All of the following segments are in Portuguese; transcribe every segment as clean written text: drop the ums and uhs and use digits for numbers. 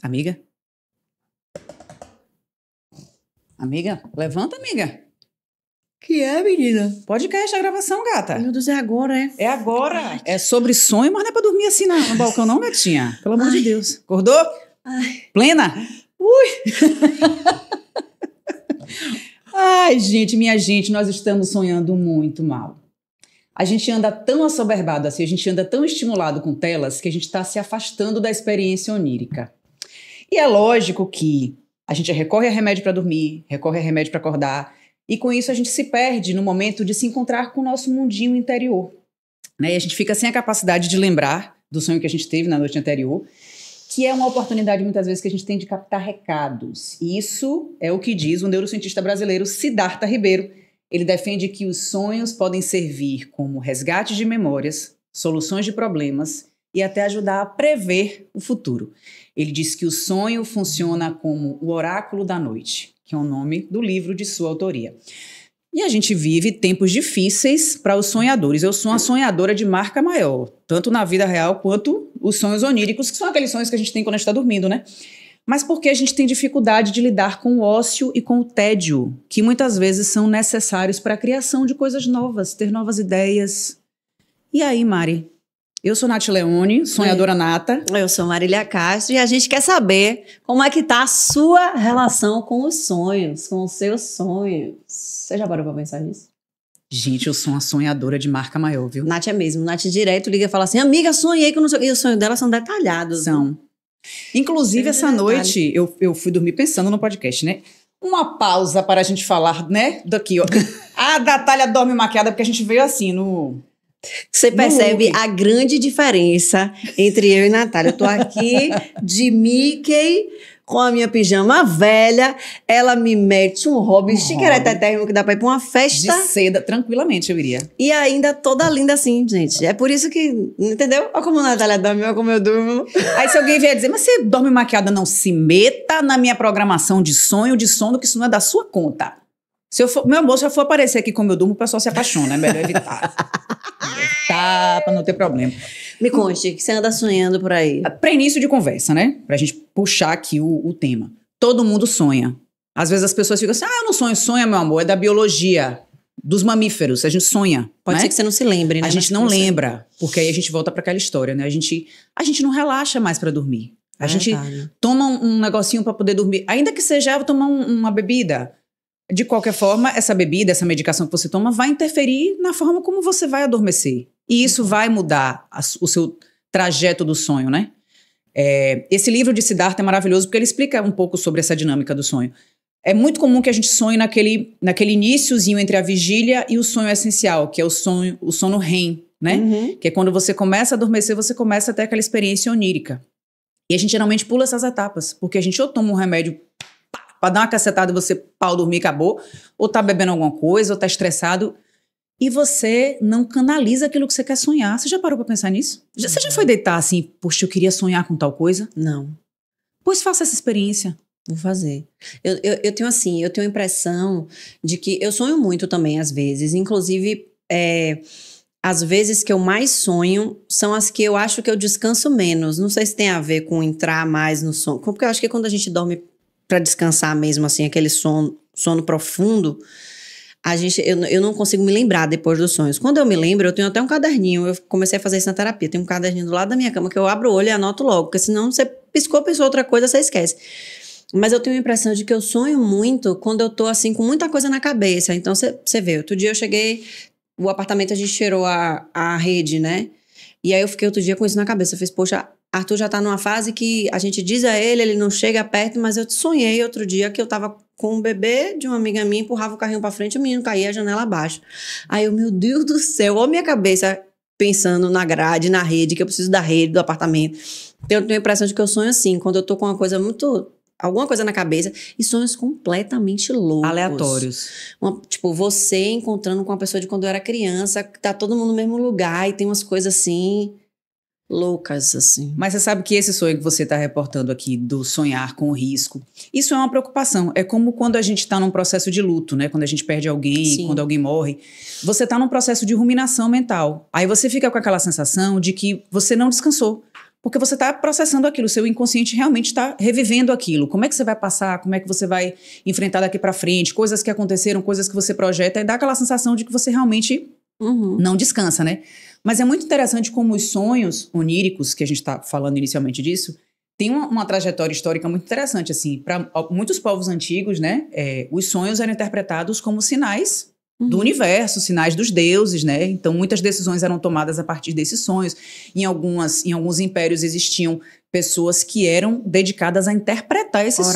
Amiga? Amiga? Levanta, amiga. Que é, menina? Podcast a gravação, gata. Meu Deus, é agora, é? É agora. É sobre sonho, mas não é pra dormir assim no balcão não, gatinha. Pelo amor de Deus. Acordou? Ai. Plena? Ai, gente, minha gente, nós estamos sonhando muito mal. A gente anda tão assoberbado assim, a gente anda tão estimulado com telas que a gente está se afastando da experiência onírica. E é lógico que a gente recorre a remédio para dormir, recorre a remédio para acordar, e com isso a gente se perde no momento de se encontrar com o nosso mundinho interior. Né? E a gente fica sem a capacidade de lembrar do sonho que a gente teve na noite anterior, que é uma oportunidade muitas vezes que a gente tem de captar recados. E isso é o que diz o neurocientista brasileiro Siddhartha Ribeiro. Ele defende que os sonhos podem servir como resgate de memórias, soluções de problemas e até ajudar a prever o futuro. Ele diz que o sonho funciona como o oráculo da noite, que é o nome do livro de sua autoria. E a gente vive tempos difíceis para os sonhadores. Eu sou uma sonhadora de marca maior, tanto na vida real quanto os sonhos oníricos, que são aqueles sonhos que a gente tem quando a gente está dormindo, né? Mas porque a gente tem dificuldade de lidar com o ócio e com o tédio, que muitas vezes são necessários para a criação de coisas novas, ter novas ideias. E aí, Mari? Eu sou Nath Leone, sonhadora nata. Eu sou Marília Castro e a gente quer saber como é que tá a sua relação com os sonhos, com os seus sonhos. Você já parou pra pensar nisso? Gente, eu sou uma sonhadora de marca maior, viu? Nath é mesmo. Nath direto liga e fala assim, amiga, sonhei com não sei o que. E os sonhos dela são detalhados. São. Inclusive, essa noite, eu fui dormir pensando no podcast, né? Uma pausa para a gente falar, né? Daqui, ó. A Natália dorme maquiada porque a gente veio assim, no... Você percebe a grande diferença entre eu e Natália. Eu tô aqui de Mickey com a minha pijama velha. Ela me mete um hobby chiqueretérrimo que dá pra ir pra uma festa. De seda, tranquilamente eu iria. E ainda toda linda assim, gente. É por isso que, entendeu? Olha como a Natália dorme, olha como eu durmo. Aí se alguém vier dizer, mas você dorme maquiada, não se meta na minha programação de sonho, de sono, que isso não é da sua conta. Se eu for, meu amor, se eu for aparecer aqui como eu durmo, o pessoal se apaixona, é melhor evitar. Tá, pra não ter problema. Me conte, que você anda sonhando por aí. Para início de conversa, né? Pra gente puxar aqui o tema. Todo mundo sonha. Às vezes as pessoas ficam assim, eu não sonho. Sonha, meu amor, é da biologia, dos mamíferos. A gente sonha. Pode né? ser que você não se lembre, né? A gente não lembra, porque aí a gente volta para aquela história, né? A gente não relaxa mais para dormir. A gente toma um negocinho para poder dormir. Ainda que seja tomar uma bebida. De qualquer forma, essa bebida, essa medicação que você toma vai interferir na forma como você vai adormecer. E isso vai mudar o seu trajeto do sonho, né? Esse livro de Siddhartha é maravilhoso porque ele explica um pouco sobre essa dinâmica do sonho. É muito comum que a gente sonhe naquele iniciozinho entre a vigília e o sonho essencial, que é o sono REM, né? Uhum. Que é quando você começa a adormecer, você começa a ter aquela experiência onírica. E a gente geralmente pula essas etapas, porque a gente ou toma um remédio pra dar uma cacetada e você pau dormir, acabou, ou tá bebendo alguma coisa, ou tá estressado, e você não canaliza aquilo que você quer sonhar. Você já parou pra pensar nisso? Você já foi deitar assim, poxa, eu queria sonhar com tal coisa? Não. Pois faça essa experiência. Vou fazer. Eu tenho assim, eu tenho a impressão de que eu sonho muito também às vezes, inclusive as vezes que eu mais sonho são as que eu acho que eu descanso menos. Não sei se tem a ver com entrar mais no sono, porque eu acho que quando a gente dorme para descansar mesmo, assim, aquele sono profundo, eu não consigo me lembrar depois dos sonhos. Quando eu me lembro, eu tenho até um caderninho, eu comecei a fazer isso na terapia, tem um caderninho do lado da minha cama que eu abro o olho e anoto logo, porque senão você pensou outra coisa, você esquece. Mas eu tenho a impressão de que eu sonho muito quando eu tô assim, com muita coisa na cabeça. Então, você vê, outro dia eu cheguei, o apartamento a gente cheirou a rede, né? E aí eu fiquei outro dia com isso na cabeça, eu fiz, poxa, Arthur já tá numa fase que a gente diz a ele não chega perto, mas eu sonhei outro dia que eu tava com um bebê de uma amiga minha, empurrava o carrinho pra frente, o menino caía a janela abaixo. Aí eu, meu Deus do céu, olha minha cabeça pensando na grade, na rede, que eu preciso da rede, do apartamento. Eu tenho a impressão de que eu sonho assim, quando eu tô com alguma coisa na cabeça, e sonhos completamente loucos. Aleatórios. Tipo, você encontrando com uma pessoa de quando eu era criança, tá todo mundo no mesmo lugar, e tem umas coisas assim... loucas, assim. Mas você sabe que esse sonho que você está reportando aqui, do sonhar com o risco, isso é uma preocupação. É como quando a gente está num processo de luto, né? Quando a gente perde alguém, Sim. Quando alguém morre. Você está num processo de ruminação mental. Aí você fica com aquela sensação de que você não descansou. Porque você está processando aquilo, o seu inconsciente realmente está revivendo aquilo. Como é que você vai passar, como é que você vai enfrentar daqui para frente, coisas que aconteceram, coisas que você projeta, e dá aquela sensação de que você realmente não descansa, né? Mas é muito interessante como os sonhos oníricos, que a gente está falando inicialmente disso, tem uma trajetória histórica muito interessante, assim. Para muitos povos antigos, né, os sonhos eram interpretados como sinais do universo, sinais dos deuses, né? Então, muitas decisões eram tomadas a partir desses sonhos. Em alguns impérios existiam pessoas que eram dedicadas a interpretar esses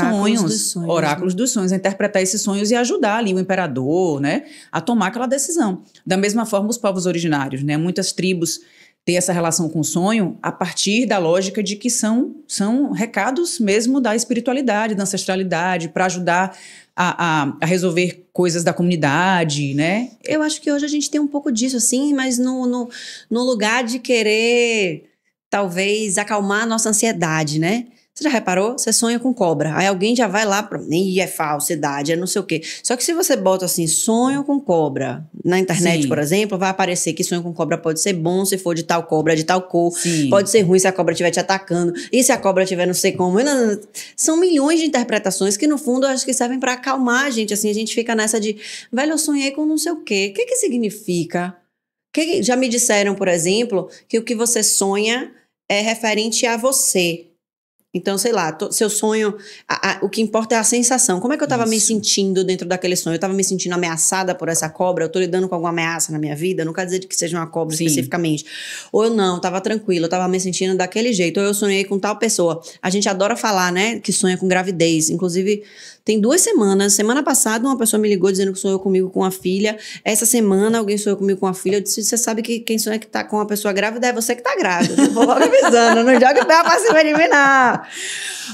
oráculos dos sonhos, a interpretar esses sonhos e ajudar ali o imperador, né, a tomar aquela decisão. Da mesma forma, os povos originários, né? Muitas tribos têm essa relação com o sonho a partir da lógica de que são recados mesmo da espiritualidade, da ancestralidade, para ajudar a resolver coisas da comunidade, né? Eu acho que hoje a gente tem um pouco disso, assim, mas no lugar de querer, talvez, acalmar a nossa ansiedade, né? Você já reparou? Você sonha com cobra. Aí alguém já vai lá, é falsidade, é não sei o quê. Só que se você bota assim, sonho com cobra, na internet, por exemplo, vai aparecer que sonho com cobra pode ser bom se for de tal cobra, de tal cor. Sim. Pode ser ruim se a cobra estiver te atacando. E se a cobra estiver não sei como. São milhões de interpretações que, no fundo, eu acho que servem pra acalmar a gente. Assim, a gente fica nessa de, velho, eu sonhei com não sei o quê. O que significa? Já me disseram, por exemplo, que o que você sonha é referente a você. Então, sei lá, seu sonho, o que importa é a sensação. Como é que eu tava me sentindo dentro daquele sonho? Eu tava me sentindo ameaçada por essa cobra? Eu tô lidando com alguma ameaça na minha vida? Não quer dizer que seja uma cobra especificamente. Ou eu não, tava tranquila, eu tava me sentindo daquele jeito. Ou eu sonhei com tal pessoa. A gente adora falar, né, que sonha com gravidez. Inclusive, tem 2 semanas. Semana passada, uma pessoa me ligou dizendo que sonhou comigo com uma filha. Essa semana, alguém sonhou comigo com uma filha. Eu disse, você sabe que quem sonha que tá com uma pessoa grávida é você que tá grávida. Eu vou logo avisando, não joga o pé pra cima de mim, não.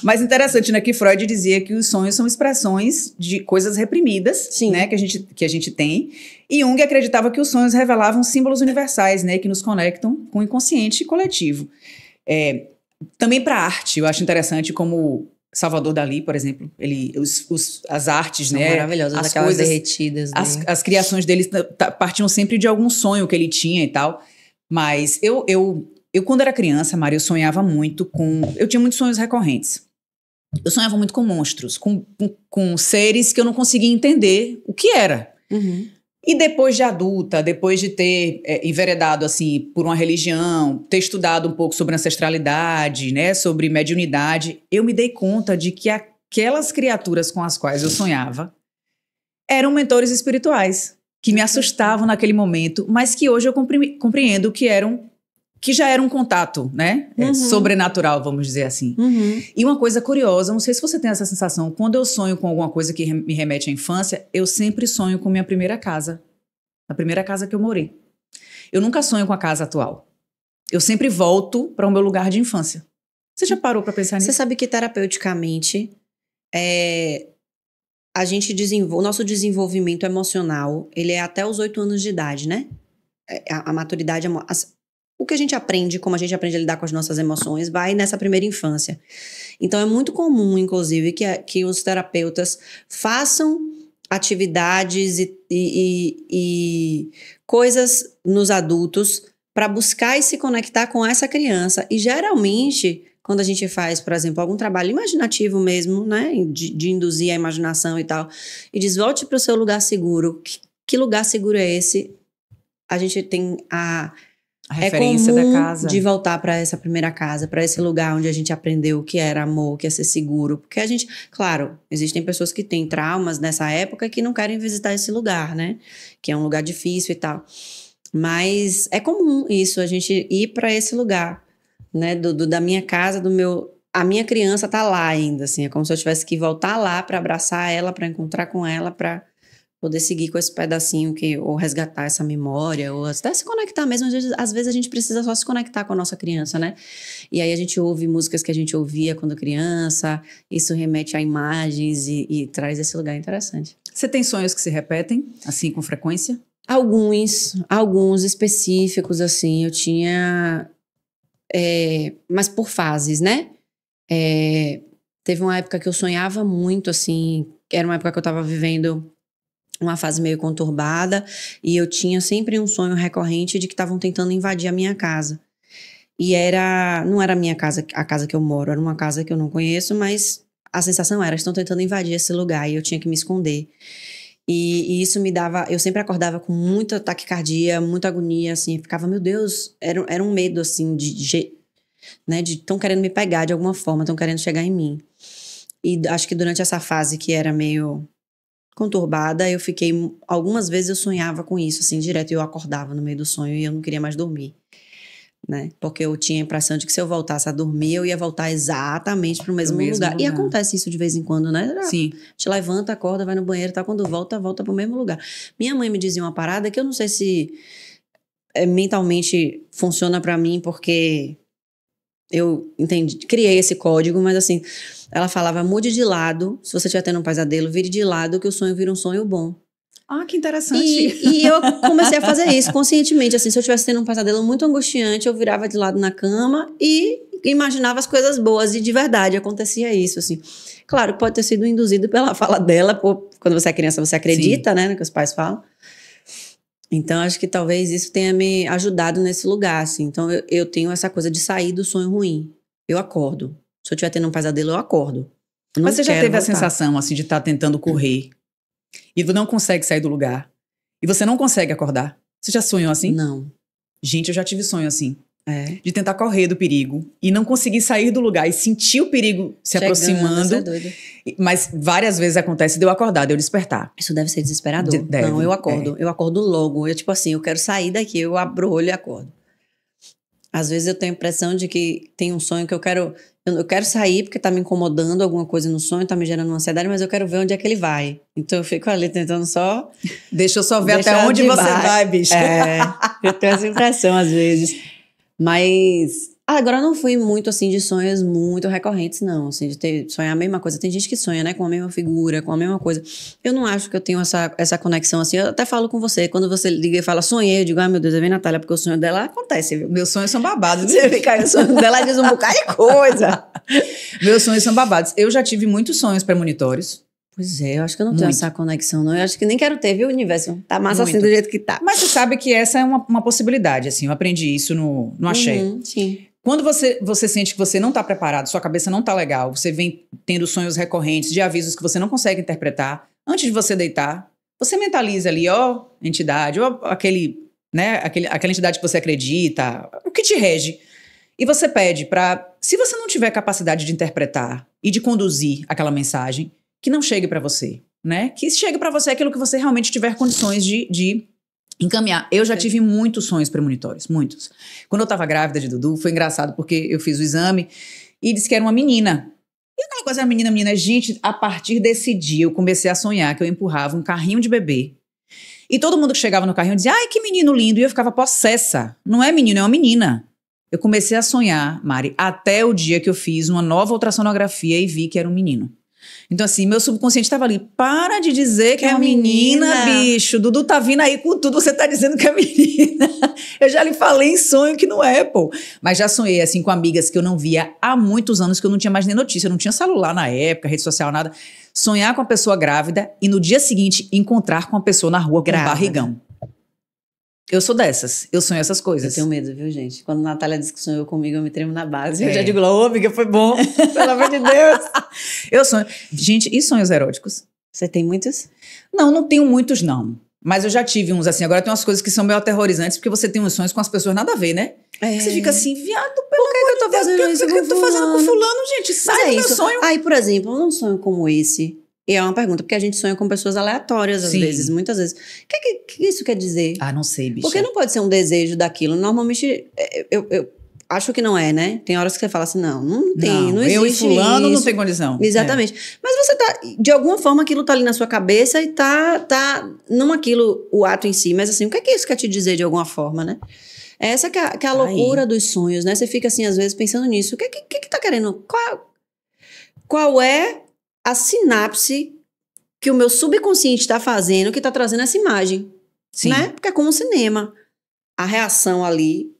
Mas interessante, né, que Freud dizia que os sonhos são expressões de coisas reprimidas, né, que a gente tem. E Jung acreditava que os sonhos revelavam símbolos universais, né, que nos conectam com o inconsciente coletivo. Também para a arte, eu acho interessante como Salvador Dalí, por exemplo, as artes, são né, maravilhosas, as aquelas coisas derretidas. As criações dele partiam sempre de algum sonho que ele tinha e tal. Mas eu quando era criança, Mari, eu sonhava muito eu tinha muitos sonhos recorrentes. Eu sonhava muito com monstros, com seres que eu não conseguia entender o que era. E depois de adulta, depois de ter enveredado assim, por uma religião, ter estudado um pouco sobre ancestralidade, né, sobre mediunidade, eu me dei conta de que aquelas criaturas com as quais eu sonhava eram mentores espirituais, que me assustavam naquele momento, mas que hoje eu compreendo que já era um contato, né? Sobrenatural, vamos dizer assim. E uma coisa curiosa, não sei se você tem essa sensação, quando eu sonho com alguma coisa que me remete à infância, eu sempre sonho com minha primeira casa. A primeira casa que eu morei. Eu nunca sonho com a casa atual. Eu sempre volto para o meu lugar de infância. Você já parou para pensar nisso? Você sabe que terapeuticamente, o nosso desenvolvimento emocional, ele é até os 8 anos de idade, né? A maturidade, o que a gente aprende, como a gente aprende a lidar com as nossas emoções, vai nessa primeira infância. Então, é muito comum, inclusive, que os terapeutas façam atividades e coisas nos adultos para buscar e se conectar com essa criança. E, geralmente, quando a gente faz, por exemplo, algum trabalho imaginativo mesmo, né, de induzir a imaginação e tal, e diz, volte para o seu lugar seguro. Que lugar seguro é esse? A gente tem a referência da casa. De voltar para essa primeira casa, para esse lugar onde a gente aprendeu o que era amor, o que é ser seguro. Porque a gente, claro, existem pessoas que têm traumas nessa época que não querem visitar esse lugar, né? Que é um lugar difícil e tal. Mas é comum isso, a gente ir para esse lugar, né? Da minha casa, a minha criança tá lá ainda, assim. É como se eu tivesse que voltar lá para abraçar ela, para encontrar com ela, para poder seguir com esse pedacinho ou resgatar essa memória, ou até se conectar mesmo. Às vezes a gente precisa só se conectar com a nossa criança, né? E aí a gente ouve músicas que a gente ouvia quando criança, isso remete a imagens e traz esse lugar interessante. Você tem sonhos que se repetem, assim, com frequência? Alguns específicos, assim, eu tinha... mas por fases, né? Teve uma época que eu sonhava muito, assim, era uma época que eu tava vivendo uma fase meio conturbada, e eu tinha sempre um sonho recorrente de que estavam tentando invadir a minha casa. E não era a minha casa, a casa que eu moro, era uma casa que eu não conheço, mas a sensação era, estão tentando invadir esse lugar e eu tinha que me esconder. E isso me dava, eu sempre acordava com muita taquicardia, muita agonia, assim, ficava, meu Deus, era um medo, assim, né, de tão querendo me pegar de alguma forma, tão querendo chegar em mim. E acho que durante essa fase que era meio conturbada, eu fiquei, algumas vezes eu sonhava com isso, assim, direto, eu acordava no meio do sonho e eu não queria mais dormir, né, porque eu tinha a impressão de que se eu voltasse a dormir, eu ia voltar exatamente pro mesmo lugar. E acontece isso de vez em quando, né? Sim. Te levanta, acorda, vai no banheiro, tá? Quando volta pro mesmo lugar. Minha mãe me dizia uma parada que eu não sei se mentalmente funciona pra mim, porque eu criei esse código, mas assim, ela falava, mude de lado, se você estiver tendo um pesadelo, vire de lado que o sonho vira um sonho bom. Ah, que interessante. E eu comecei a fazer isso conscientemente, assim, se eu estivesse tendo um pesadelo muito angustiante, eu virava de lado na cama e imaginava as coisas boas, e de verdade acontecia isso, assim. Claro, pode ter sido induzido pela fala dela, quando você é criança você acredita, né, no que os pais falam. Então, acho que talvez isso tenha me ajudado nesse lugar, assim. Então, eu tenho essa coisa de sair do sonho ruim. Eu acordo. Se eu estiver tendo um pesadelo, eu acordo. Mas você já teve a sensação, assim, de estar tentando correr e não consegue sair do lugar e você não consegue acordar? Você já sonhou assim? Não. Gente, eu já tive sonho assim. De tentar correr do perigo e não conseguir sair do lugar e sentir o perigo se aproximando. É doido. Mas várias vezes acontece de eu acordar, de eu despertar. Isso deve ser desesperador. Não, eu acordo. Eu acordo logo. Eu, tipo assim, eu quero sair daqui, eu abro o olho e acordo. Às vezes eu tenho a impressão de que tem um sonho que eu quero sair porque tá me incomodando alguma coisa no sonho, tá me gerando uma ansiedade, mas eu quero ver onde é que ele vai. Então eu fico ali tentando só... Deixa eu só ver até onde você vai, bicho. Eu tenho essa impressão às vezes. Mas agora eu não fui muito assim de sonhos muito recorrentes, não. Assim, de sonhar a mesma coisa. Tem gente que sonha, né? Com a mesma figura, com a mesma coisa. Eu não acho que eu tenho essa conexão assim. Eu até falo com você. Quando você liga e fala sonhei, eu digo, meu Deus, vem Natália, porque o sonho dela acontece, viu? Meus sonhos são babados. Você fica aí, o sonho dela diz um bocado de coisa. Meus sonhos são babados. Eu já tive muitos sonhos premonitórios. Pois é, eu acho que eu não tenho essa conexão, não. Eu acho que nem quero ter, viu, universo? Tá massa assim do jeito que tá. Mas você sabe que essa é uma possibilidade, assim. Eu aprendi isso no axé. Sim. Quando você sente que você não tá preparado, sua cabeça não tá legal, você vem tendo sonhos recorrentes de avisos que você não consegue interpretar, antes de você deitar, você mentaliza ali, entidade, aquela entidade que você acredita, o que te rege. E você pede se você não tiver capacidade de interpretar e de conduzir aquela mensagem, que não chegue para você, né? Que chegue para você aquilo que você realmente tiver condições de encaminhar. Eu já tive muitos sonhos premonitórios, muitos. Quando eu tava grávida de Dudu, foi engraçado porque eu fiz o exame e disse que era uma menina. E aquela coisa, menina, gente, a partir desse dia eu comecei a sonhar que eu empurrava um carrinho de bebê. E todo mundo que chegava no carrinho dizia, ai, que menino lindo. E eu ficava possessa. Não é menino, é uma menina. Eu comecei a sonhar, Mari, até o dia que eu fiz uma nova ultrassonografia e vi que era um menino. Então, assim, meu subconsciente estava ali. Para de dizer que é uma menina, bicho. Dudu tá vindo aí com tudo, você tá dizendo que é menina. Eu já lhe falei em sonho que não é, pô. Mas já sonhei, assim, com amigas que eu não via há muitos anos, que eu não tinha mais nem notícia. Eu não tinha celular na época, rede social, nada. Sonhar com a pessoa grávida e no dia seguinte encontrar com a pessoa na rua com um barrigão. Eu sou dessas. Eu sonho essas coisas. Eu tenho medo, viu, gente? Quando a Natália diz que sonhou comigo, eu me tremo na base. Eu já digo, amiga, foi bom. Pelo amor de Deus. Eu sonho. Gente, e sonhos eróticos? Você tem muitos? Não tenho muitos, não. Mas eu já tive uns assim. Agora tem umas coisas que são meio aterrorizantes, porque você tem uns sonhos com as pessoas nada a ver, né? Você fica assim, viado, pelo que eu tô fazendo isso? O que eu tô fazendo com fulano, gente? Sai do meu sonho. Aí, por exemplo, num sonho como esse... E é uma pergunta, porque a gente sonha com pessoas aleatórias, às vezes, muitas vezes. O que isso quer dizer? Não sei, bicho. Porque não pode ser um desejo daquilo. Normalmente, eu acho que não é, né? Tem horas que você fala assim, não tem, não existe eu e fulano isso. Não tem condição. Exatamente. Mas você tá, de alguma forma, aquilo tá ali na sua cabeça e não aquilo, o ato em si, mas assim, o que isso quer te dizer de alguma forma, né? Essa que é a loucura dos sonhos, né? Você fica assim, às vezes, pensando nisso. O que tá querendo? Qual é a sinapse que o meu subconsciente está fazendo, que está trazendo essa imagem. Sim. Né? Porque é como um cinema. A reação ali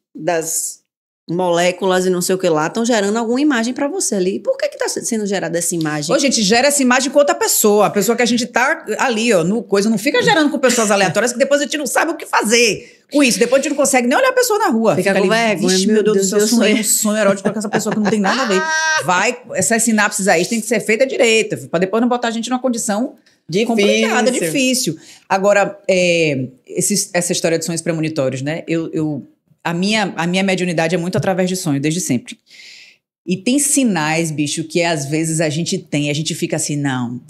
moléculas e não sei o que lá estão gerando alguma imagem para você ali. Por que está sendo gerada essa imagem? Ô, gente, gera essa imagem com outra pessoa. A pessoa que a gente tá ali, ó, no coisa. Não fica gerando com pessoas aleatórias que depois a gente não sabe o que fazer com isso. Depois a gente não consegue nem olhar a pessoa na rua. Fica com vergonha. Vixe, meu Deus do céu, eu sonhei um sonho erótico com essa pessoa que não tem nada a ver. Vai, essas sinapses aí tem que ser feitas direito, pra depois não botar a gente numa condição complicada, difícil. Agora, essa história de sonhos premonitórios, né? A minha mediunidade é muito através de sonho, desde sempre. E tem sinais, bicho, que às vezes a gente fica assim, não,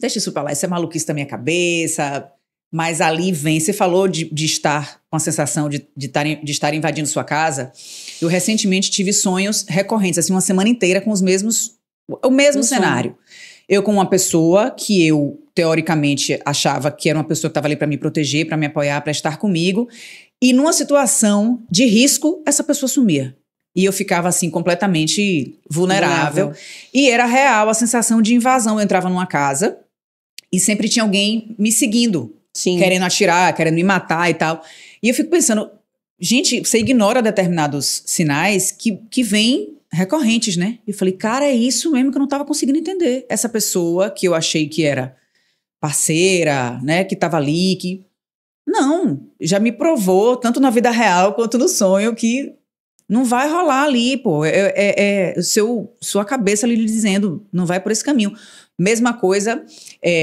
deixa isso pra lá, isso é maluquice da minha cabeça. Mas ali vem, você falou de estar com a sensação de estar invadindo sua casa. Eu recentemente tive sonhos recorrentes, assim, uma semana inteira com o mesmo cenário. Eu com uma pessoa que eu, teoricamente, achava que era uma pessoa que estava ali para me proteger, para me apoiar, para estar comigo. E numa situação de risco, essa pessoa sumia. E eu ficava, assim, completamente vulnerável. E era real a sensação de invasão. Eu entrava numa casa e sempre tinha alguém me seguindo. Sim. Querendo atirar, querendo me matar e tal. E eu fico pensando, gente, você ignora determinados sinais que vêm recorrentes, né? E eu falei, cara, é isso mesmo que eu não estava conseguindo entender. Essa pessoa que eu achei que era parceira, né? Que estava ali, que... Não, já me provou, tanto na vida real quanto no sonho, que não vai rolar ali, pô. Sua cabeça ali lhe dizendo, não vai por esse caminho. Mesma coisa,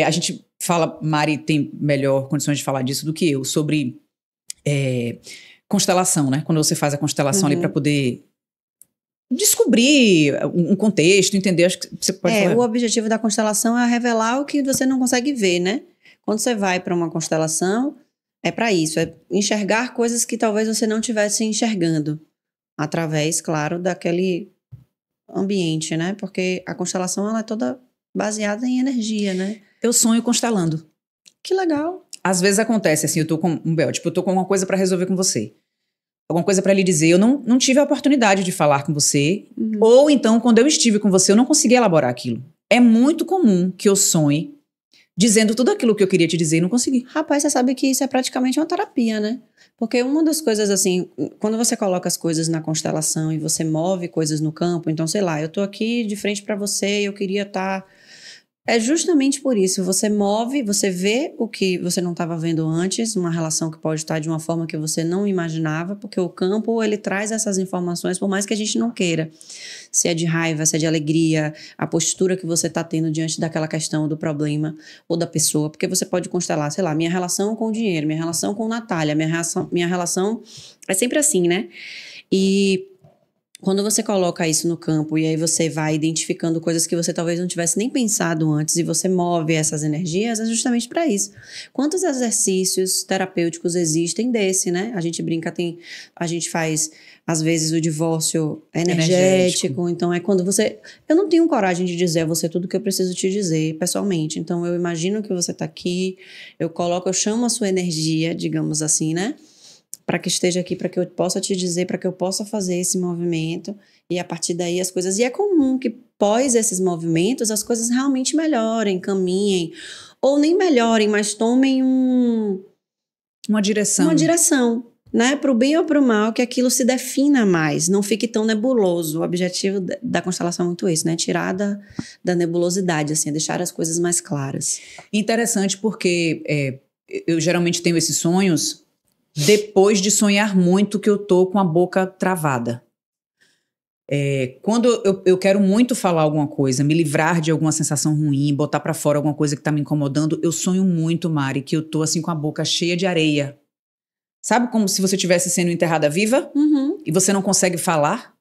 a gente fala, Mari tem melhor condições de falar disso do que eu, sobre constelação, né? Quando você faz a constelação ali para poder descobrir um contexto, entender, acho que você pode falar. O objetivo da constelação é revelar o que você não consegue ver, né? Quando você vai para uma constelação, é para isso, é enxergar coisas que talvez você não estivesse enxergando, através, claro, daquele ambiente, né? Porque a constelação, ela é toda baseada em energia, né? Eu sonho constelando. Que legal. Às vezes acontece assim, eu tô com eu tô com alguma coisa para resolver com você. Alguma coisa para lhe dizer, eu não tive a oportunidade de falar com você, ou então, quando eu estive com você, eu não consegui elaborar aquilo. É muito comum que eu sonhe dizendo tudo aquilo que eu queria te dizer e não consegui. Rapaz, você sabe que isso é praticamente uma terapia, né? Porque uma das coisas, assim, quando você coloca as coisas na constelação e você move coisas no campo, então, sei lá, eu tô aqui de frente para você e eu queria estar... É justamente por isso, você move, você vê o que você não estava vendo antes, uma relação que pode estar de uma forma que você não imaginava, porque o campo, ele traz essas informações, por mais que a gente não queira. Se é de raiva, se é de alegria, a postura que você está tendo diante daquela questão, do problema ou da pessoa, porque você pode constelar, sei lá, minha relação com o dinheiro, minha relação com Natália, minha relação é sempre assim, né? E... quando você coloca isso no campo e aí você vai identificando coisas que você talvez não tivesse nem pensado antes e você move essas energias, é justamente para isso. Quantos exercícios terapêuticos existem desse, né? A gente brinca, a gente faz, às vezes, o divórcio energético. Então, é quando você... Eu não tenho coragem de dizer a você tudo que eu preciso te dizer pessoalmente. Então, eu imagino que você tá aqui, eu chamo a sua energia, digamos assim, né? Para que esteja aqui, para que eu possa te dizer, para que eu possa fazer esse movimento, e a partir daí as coisas... E é comum que pós esses movimentos as coisas realmente melhorem, caminhem, ou nem melhorem, mas tomem uma direção. Uma direção, né? Para o bem ou para o mal, que aquilo se defina mais, não fique tão nebuloso. O objetivo da constelação é muito esse, né? Tirar da nebulosidade, assim, deixar as coisas mais claras. Interessante porque eu geralmente tenho esses sonhos depois de sonhar muito que eu tô com a boca travada. Quando eu quero muito falar alguma coisa, me livrar de alguma sensação ruim, botar pra fora alguma coisa que tá me incomodando, eu sonho muito, Mari, que eu tô assim com a boca cheia de areia. Sabe como se você estivesse sendo enterrada viva? E você não consegue falar?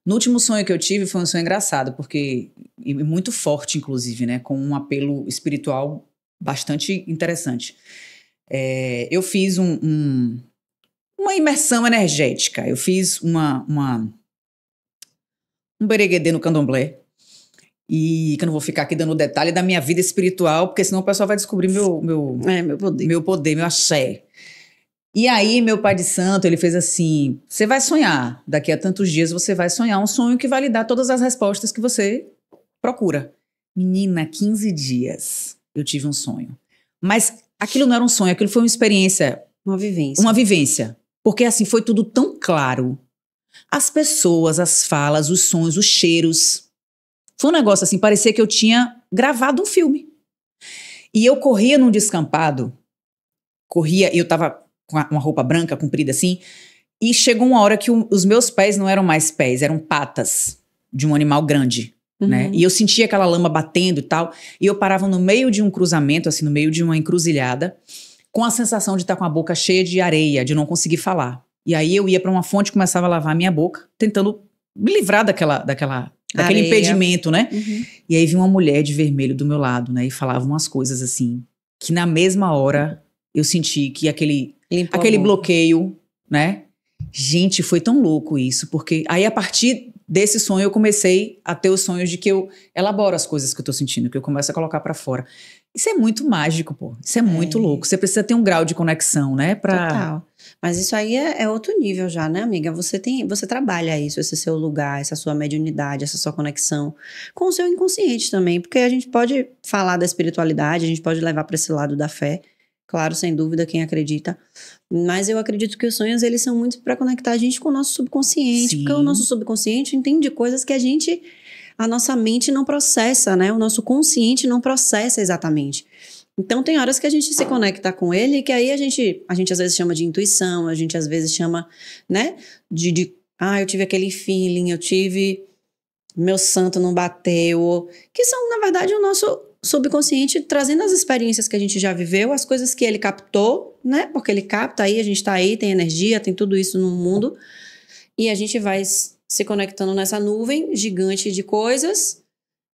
No último sonho que eu tive foi um sonho engraçado, porque e muito forte, inclusive, né? Com um apelo espiritual bastante interessante. Eu fiz uma imersão energética. Eu fiz um bereguedê no candomblé. E que eu não vou ficar aqui dando detalhe da minha vida espiritual, porque senão o pessoal vai descobrir meu poder, meu axé. E aí, meu pai de santo, ele fez assim, você vai sonhar, daqui a tantos dias você vai sonhar um sonho que vai lhe dar todas as respostas que você procura. Menina, 15 dias eu tive um sonho. Mas aquilo não era um sonho, aquilo foi uma experiência. Uma vivência. Uma vivência. Porque assim, foi tudo tão claro. As pessoas, as falas, os sons, os cheiros. Foi um negócio assim, parecia que eu tinha gravado um filme. E eu corria num descampado, e eu tava com uma roupa branca, comprida assim, e chegou uma hora que os meus pés não eram mais pés, eram patas de um animal grande, né? E eu sentia aquela lama batendo e tal, e eu parava no meio de um cruzamento, assim, no meio de uma encruzilhada, com a sensação de estar com a boca cheia de areia, de não conseguir falar. E aí eu ia para uma fonte e começava a lavar a minha boca, tentando me livrar daquele impedimento, né? E aí vinha uma mulher de vermelho do meu lado, né? E falava umas coisas assim, que na mesma hora eu senti que aquele bloqueio, né? Gente, foi tão louco isso, porque aí a partir desse sonho eu comecei a ter os sonhos de que eu elaboro as coisas que eu tô sentindo, que eu começo a colocar pra fora. Isso é muito mágico, pô. Isso é muito louco. Você precisa ter um grau de conexão, né? Total. Mas isso aí é outro nível já, né, amiga? Você trabalha isso, esse seu lugar, essa sua mediunidade, essa sua conexão com o seu inconsciente também, porque a gente pode falar da espiritualidade, a gente pode levar para esse lado da fé, claro, sem dúvida, quem acredita. Mas eu acredito que os sonhos, eles são muito para conectar a gente com o nosso subconsciente, porque o nosso subconsciente entende coisas que a nossa mente não processa, né? O nosso consciente não processa exatamente. Então, tem horas que a gente se conecta com ele e que aí a gente às vezes chama de intuição, a gente às vezes chama, né, eu tive aquele feeling, meu santo não bateu, que são, na verdade, o nosso subconsciente trazendo as experiências que a gente já viveu, as coisas que ele captou, né, porque ele capta aí, a gente tá aí, tem energia, tem tudo isso no mundo, e a gente vai se conectando nessa nuvem gigante de coisas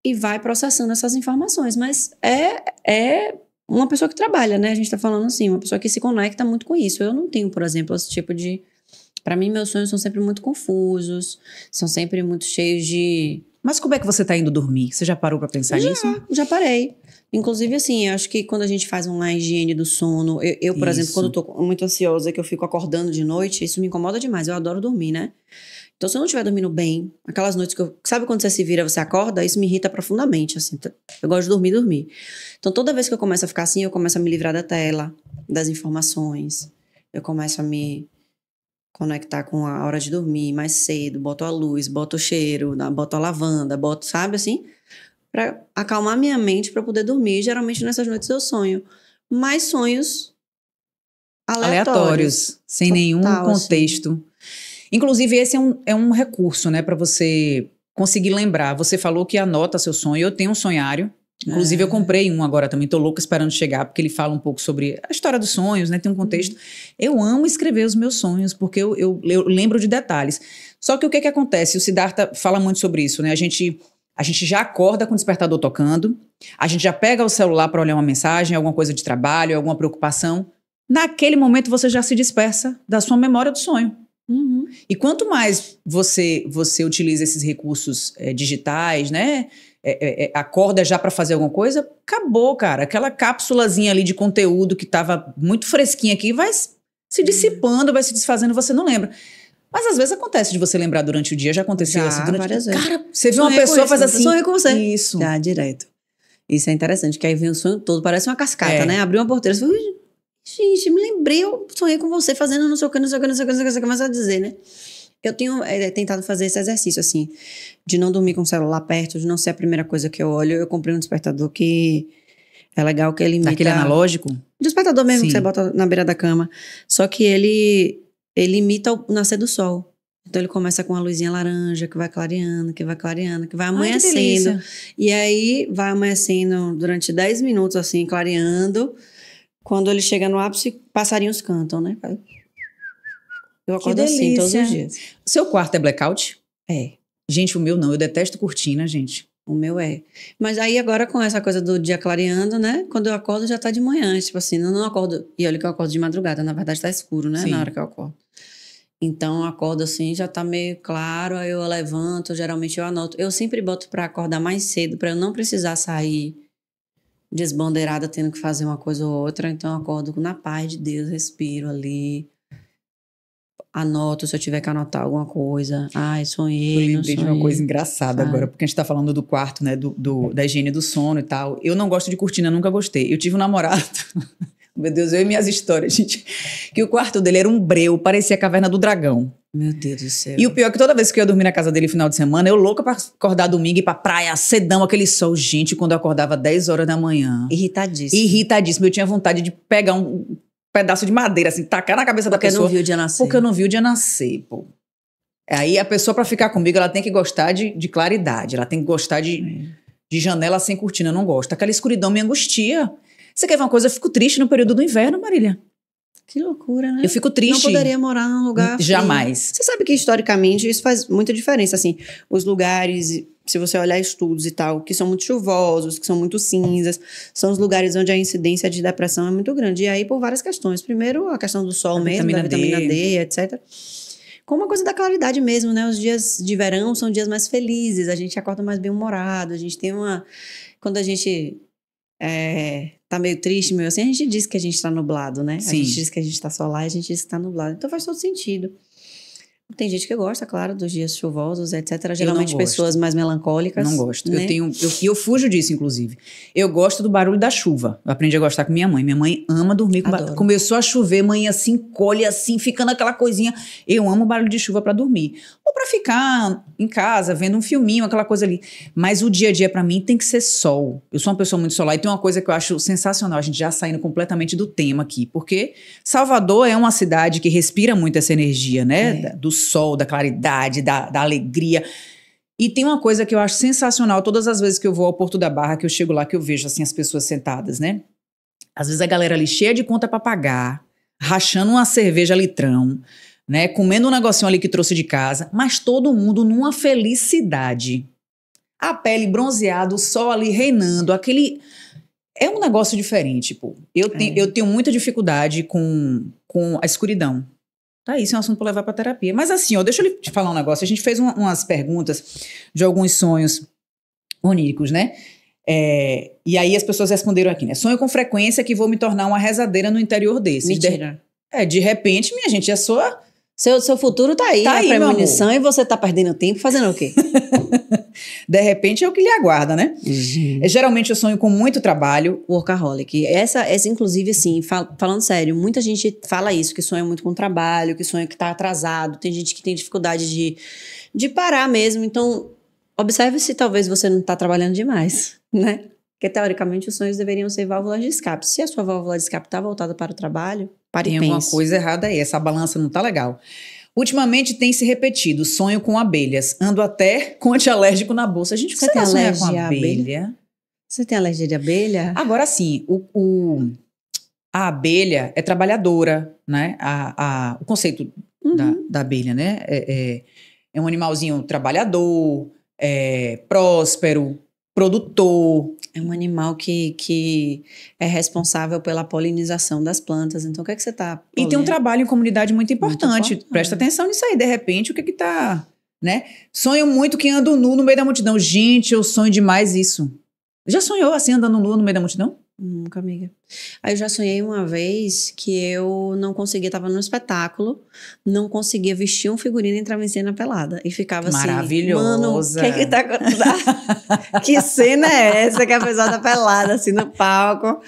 e vai processando essas informações, mas é uma pessoa que trabalha, né? A gente tá falando assim, uma pessoa que se conecta muito com isso. Eu não tenho, por exemplo, esse tipo de... Pra mim, meus sonhos são sempre muito confusos, são sempre muito cheios de... Mas como é que você tá indo dormir? Você já parou pra pensar nisso? Já parei. Inclusive, assim, eu acho que quando a gente faz uma higiene do sono... Eu por exemplo, quando eu tô muito ansiosa, que eu fico acordando de noite, isso me incomoda demais. Eu adoro dormir, né? Então, se eu não estiver dormindo bem, aquelas noites que sabe quando você se vira, você acorda? Isso me irrita profundamente, assim. Eu gosto de dormir. Então, toda vez que eu começo a ficar assim, eu começo a me livrar da tela, das informações. Eu começo a me conectar com a hora de dormir mais cedo, boto a luz, boto o cheiro, boto a lavanda, sabe, assim? Pra acalmar minha mente pra poder dormir. Geralmente, nessas noites eu sonho. Mas sonhos aleatórios. Sem nenhum contexto. Assim. Inclusive, esse é um recurso, né, para você conseguir lembrar. Você falou que anota seu sonho. Eu tenho um sonhário. Inclusive, eu comprei um agora também. Tô louca esperando chegar, porque ele fala um pouco sobre a história dos sonhos, né? Tem um contexto. Eu amo escrever os meus sonhos, porque eu lembro de detalhes. Só que o que acontece? O Siddhartha fala muito sobre isso, né? A gente já acorda com o despertador tocando. A gente já pega o celular para olhar uma mensagem, alguma coisa de trabalho, alguma preocupação. Naquele momento, você já se dispersa da sua memória do sonho. E quanto mais você utiliza esses recursos digitais, né? Acorda já para fazer alguma coisa, acabou, cara. Aquela cápsulazinha ali de conteúdo que estava muito fresquinha aqui vai se dissipando, vai se desfazendo, você não lembra. Mas às vezes acontece de você lembrar durante o dia, já aconteceu assim durante várias vezes. Cara, você vê uma pessoa faz assim. Sonhei com você. Isso. Já, direto. Isso é interessante, que aí vem o sonho todo, parece uma cascata, né? Abriu uma porteira, você fala, gente, me lembrei, eu sonhei com você fazendo não sei o que, você começa a dizer, né? Eu tenho tentado fazer esse exercício, assim, de não dormir com o celular perto, de não ser a primeira coisa que eu olho. Eu comprei um despertador que é legal, que ele imita... Daquele analógico? Despertador mesmo, que você bota na beira da cama. Só que ele imita o nascer do sol. Então ele começa com uma luzinha laranja, que vai clareando, que vai amanhecendo. E aí vai amanhecendo durante 10 minutos, assim, clareando. Quando ele chega no ápice, passarinhos cantam, né? Eu acordo assim todos os dias. Seu quarto é blackout? É. Gente, o meu não. Eu detesto cortina, gente. O meu é. Mas aí agora com essa coisa do dia clareando, né? Quando eu acordo já tá de manhã. Tipo assim, não acordo... E olha que eu acordo de madrugada. Na verdade tá escuro, né? Sim. Na hora que eu acordo. Então eu acordo assim, já tá meio claro. Aí eu levanto, geralmente eu anoto. Eu sempre boto pra acordar mais cedo, pra eu não precisar sair desbandeirada tendo que fazer uma coisa ou outra. Então eu acordo na paz de Deus, respiro ali... Anoto se eu tiver que anotar alguma coisa. Ai, sonhei. Eu lembrei de uma coisa engraçada agora, porque a gente tá falando do quarto, né? Da higiene do sono e tal. Eu não gosto de cortina, nunca gostei. Eu tive um namorado, meu Deus, eu e minhas histórias, gente, que o quarto dele era um breu, parecia a Caverna do Dragão. Meu Deus do céu. E o pior é que toda vez que eu ia dormir na casa dele final de semana, eu louca pra acordar domingo e ir pra praia, cedão, aquele sol. Gente, quando eu acordava 10 horas da manhã. Irritadíssimo. Eu tinha vontade de pegar um pedaço de madeira, assim, tacar na cabeça da pessoa. Porque não viu o dia nascer. Porque eu não vi o dia nascer, pô. Aí a pessoa, pra ficar comigo, ela tem que gostar de claridade. Ela tem que gostar de janela sem cortina. Eu não gosto. Aquela escuridão me angustia. Você quer ver uma coisa? Eu fico triste no período do inverno, Marília. Que loucura, né? Eu fico triste. Não poderia morar num lugar jamais. Você sabe que historicamente isso faz muita diferença, assim, os lugares, se você olhar estudos e tal, que são muito chuvosos, que são muito cinzas, são os lugares onde a incidência de depressão é muito grande. E aí por várias questões. Primeiro, a questão do sol mesmo, da vitamina D, etc. Com uma coisa da claridade mesmo, né? Os dias de verão são dias mais felizes, a gente acorda mais bem-humorado, a gente tem uma... Quando a gente tá meio triste, meio assim, a gente diz que a gente tá nublado, né? Sim. A gente diz que a gente tá solar e a gente diz que tá nublado. Então faz todo sentido. Tem gente que gosta, claro, dos dias chuvosos, etc. Geralmente pessoas mais melancólicas. Não gosto. Né? Eu fujo disso, inclusive. Eu gosto do barulho da chuva. Eu aprendi a gostar com minha mãe. Minha mãe ama dormir com barulho. Começou a chover, mãe assim, colhe assim, ficando aquela coisinha. Eu amo o barulho de chuva pra dormir. Ou pra ficar em casa, vendo um filminho, aquela coisa ali. Mas o dia a dia pra mim tem que ser sol. Eu sou uma pessoa muito solar e tem uma coisa que eu acho sensacional, a gente já saindo completamente do tema aqui. Porque Salvador é uma cidade que respira muito essa energia, né? Do sol, da claridade, da alegria. E tem uma coisa que eu acho sensacional, todas as vezes que eu vou ao Porto da Barra, que eu chego lá, que eu vejo assim as pessoas sentadas, né? Às vezes a galera ali cheia de conta pra pagar, rachando uma cerveja litrão, né? Comendo um negocinho ali que trouxe de casa, mas todo mundo numa felicidade. A pele bronzeada, o sol ali reinando, aquele... É um negócio diferente, pô. Eu tenho muita dificuldade com a escuridão. Tá, isso é um assunto para levar para terapia. Mas assim, ó, deixa eu te falar um negócio. A gente fez umas perguntas de alguns sonhos oníricos, né? E aí as pessoas responderam aqui, né? Sonho com frequência que vou me tornar uma rezadeira no interior desses. Mentira. De repente, minha gente, Seu futuro tá aí, a premonição, e você tá perdendo tempo fazendo o quê? De repente é o que lhe aguarda, né? Geralmente eu sonho com muito trabalho. Workaholic. Essa inclusive, assim, falando sério, muita gente fala isso, que sonha muito com trabalho, que sonha que tá atrasado, tem gente que tem dificuldade de parar mesmo. Então, observe se talvez você não tá trabalhando demais, né? Porque, teoricamente, os sonhos deveriam ser válvulas de escape. Se a sua válvula de escape tá voltada para o trabalho, pare e pense. Tem alguma coisa errada aí, essa balança não tá legal. Ultimamente tem se repetido, sonho com abelhas. Ando até com antialérgico na bolsa. A gente você tem alergia com abelha? Você tem alergia de abelha? Agora sim, a abelha é trabalhadora, né? O conceito da abelha, né? É um animalzinho trabalhador, próspero, produtor. É um animal que é responsável pela polinização das plantas. Então, o que é que você tá... E tem um trabalho em comunidade muito importante. Presta atenção nisso aí. De repente, o que que tá... né? Sonho muito que ando nu no meio da multidão. Gente, eu sonho demais isso. Já sonhou assim, andando nu no meio da multidão? Nunca, amiga. Aí eu já sonhei uma vez que eu não conseguia, tava num espetáculo, não conseguia vestir um figurino e entrar em cena pelada. E ficava assim, mano, o que tá acontecendo? Que cena é essa que a pessoa tá pelada assim no palco?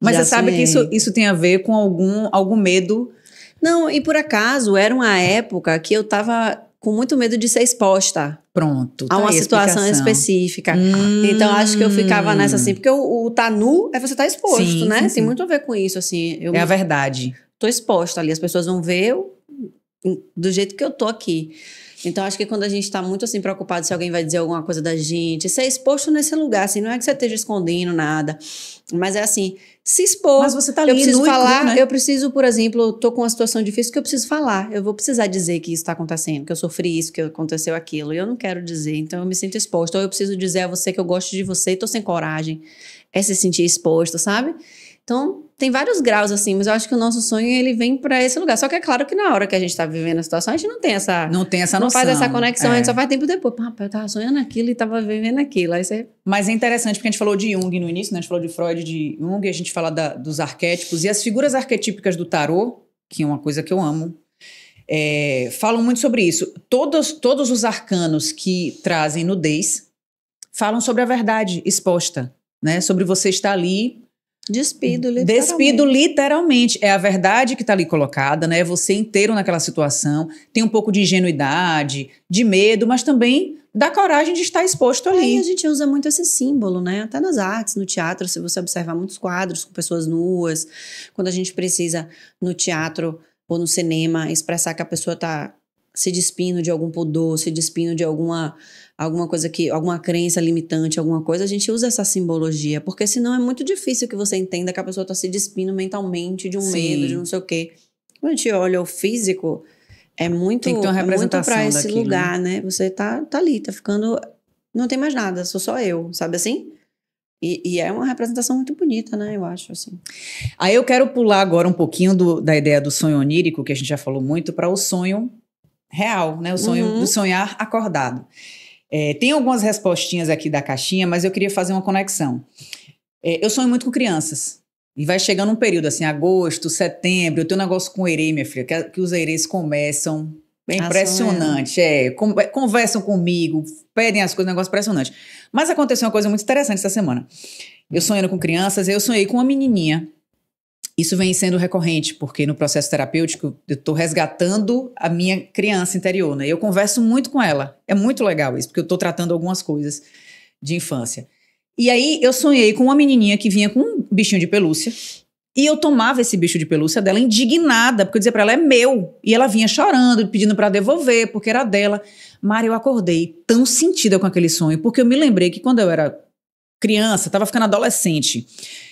Mas já você sabe que isso tem a ver com algum medo? Não, e por acaso era uma época que eu tava com muito medo de ser exposta. Pronto. A uma situação específica. Então, acho que eu ficava nessa assim, porque o tá nu é você tá exposto, sim, né? Sim. Tem muito a ver com isso, assim. É a verdade. Tô exposta ali, as pessoas vão ver do jeito que eu tô aqui. Então, acho que quando a gente tá muito, assim, preocupado se alguém vai dizer alguma coisa da gente, ser exposto nesse lugar, assim, não é que você esteja escondendo nada, mas é assim, se expor. Mas você tá ali, eu preciso falar, cru, né? Eu preciso, por exemplo, tô com uma situação difícil que eu preciso falar, eu vou precisar dizer que isso tá acontecendo, que eu sofri isso, que aconteceu aquilo, e eu não quero dizer, então eu me sinto exposta, ou eu preciso dizer a você que eu gosto de você e tô sem coragem, se sentir exposto, sabe? Então, tem vários graus, assim, mas eu acho que o nosso sonho, ele vem pra esse lugar. Só que é claro que na hora que a gente tá vivendo a situação, a gente não tem essa... Não tem essa noção. Não faz essa conexão, a gente só faz tempo depois. Pô, rapaz, eu tava sonhando aquilo e tava vivendo aquilo. Aí você... Mas é interessante, porque a gente falou de Jung no início, né? A gente falou de Freud, de Jung, a gente fala dos arquétipos. E as figuras arquetípicas do tarô, que é uma coisa que eu amo, falam muito sobre isso. Todos os arcanos que trazem nudez falam sobre a verdade exposta, né? Sobre você estar ali... Despido, literalmente. Despido, literalmente. É a verdade que está ali colocada, né? Você inteiro naquela situação, tem um pouco de ingenuidade, de medo, mas também da coragem de estar exposto ali. E a gente usa muito esse símbolo, né? Até nas artes, no teatro, se você observar muitos quadros com pessoas nuas, quando a gente precisa, no teatro ou no cinema, expressar que a pessoa está se despindo de algum pudor, se despindo de alguma coisa alguma crença limitante, alguma coisa, a gente usa essa simbologia, porque senão é muito difícil que você entenda que a pessoa está se despindo mentalmente de um medo, de não sei o quê. Quando a gente olha o físico, é muito, tem que ter uma representação para esse daquilo, lugar, né? Você tá ali, tá ficando, não tem mais nada, sou só eu, sabe assim? E é uma representação muito bonita, né? Eu acho, assim. Aí eu quero pular agora um pouquinho da ideia do sonho onírico, que a gente já falou muito, para o sonho real, né? O sonho do sonhar acordado. Tem algumas respostinhas aqui da caixinha, mas eu queria fazer uma conexão. Eu sonho muito com crianças. E vai chegando um período, assim, agosto, setembro, eu tenho um negócio com o herê, minha filha, que os herês começam... É impressionante, conversam comigo, pedem as coisas, um negócio impressionante. Mas aconteceu uma coisa muito interessante essa semana. Eu sonhando com crianças, eu sonhei com uma menininha. Isso vem sendo recorrente, porque no processo terapêutico eu estou resgatando a minha criança interior, né? Eu converso muito com ela. É muito legal isso, porque eu estou tratando algumas coisas de infância. E aí eu sonhei com uma menininha que vinha com um bichinho de pelúcia. E eu tomava esse bicho de pelúcia dela indignada, porque eu dizia pra ela, é meu. E ela vinha chorando, pedindo pra devolver, porque era dela. Mari, eu acordei tão sentida com aquele sonho, porque eu me lembrei que quando eu era criança, tava ficando adolescente,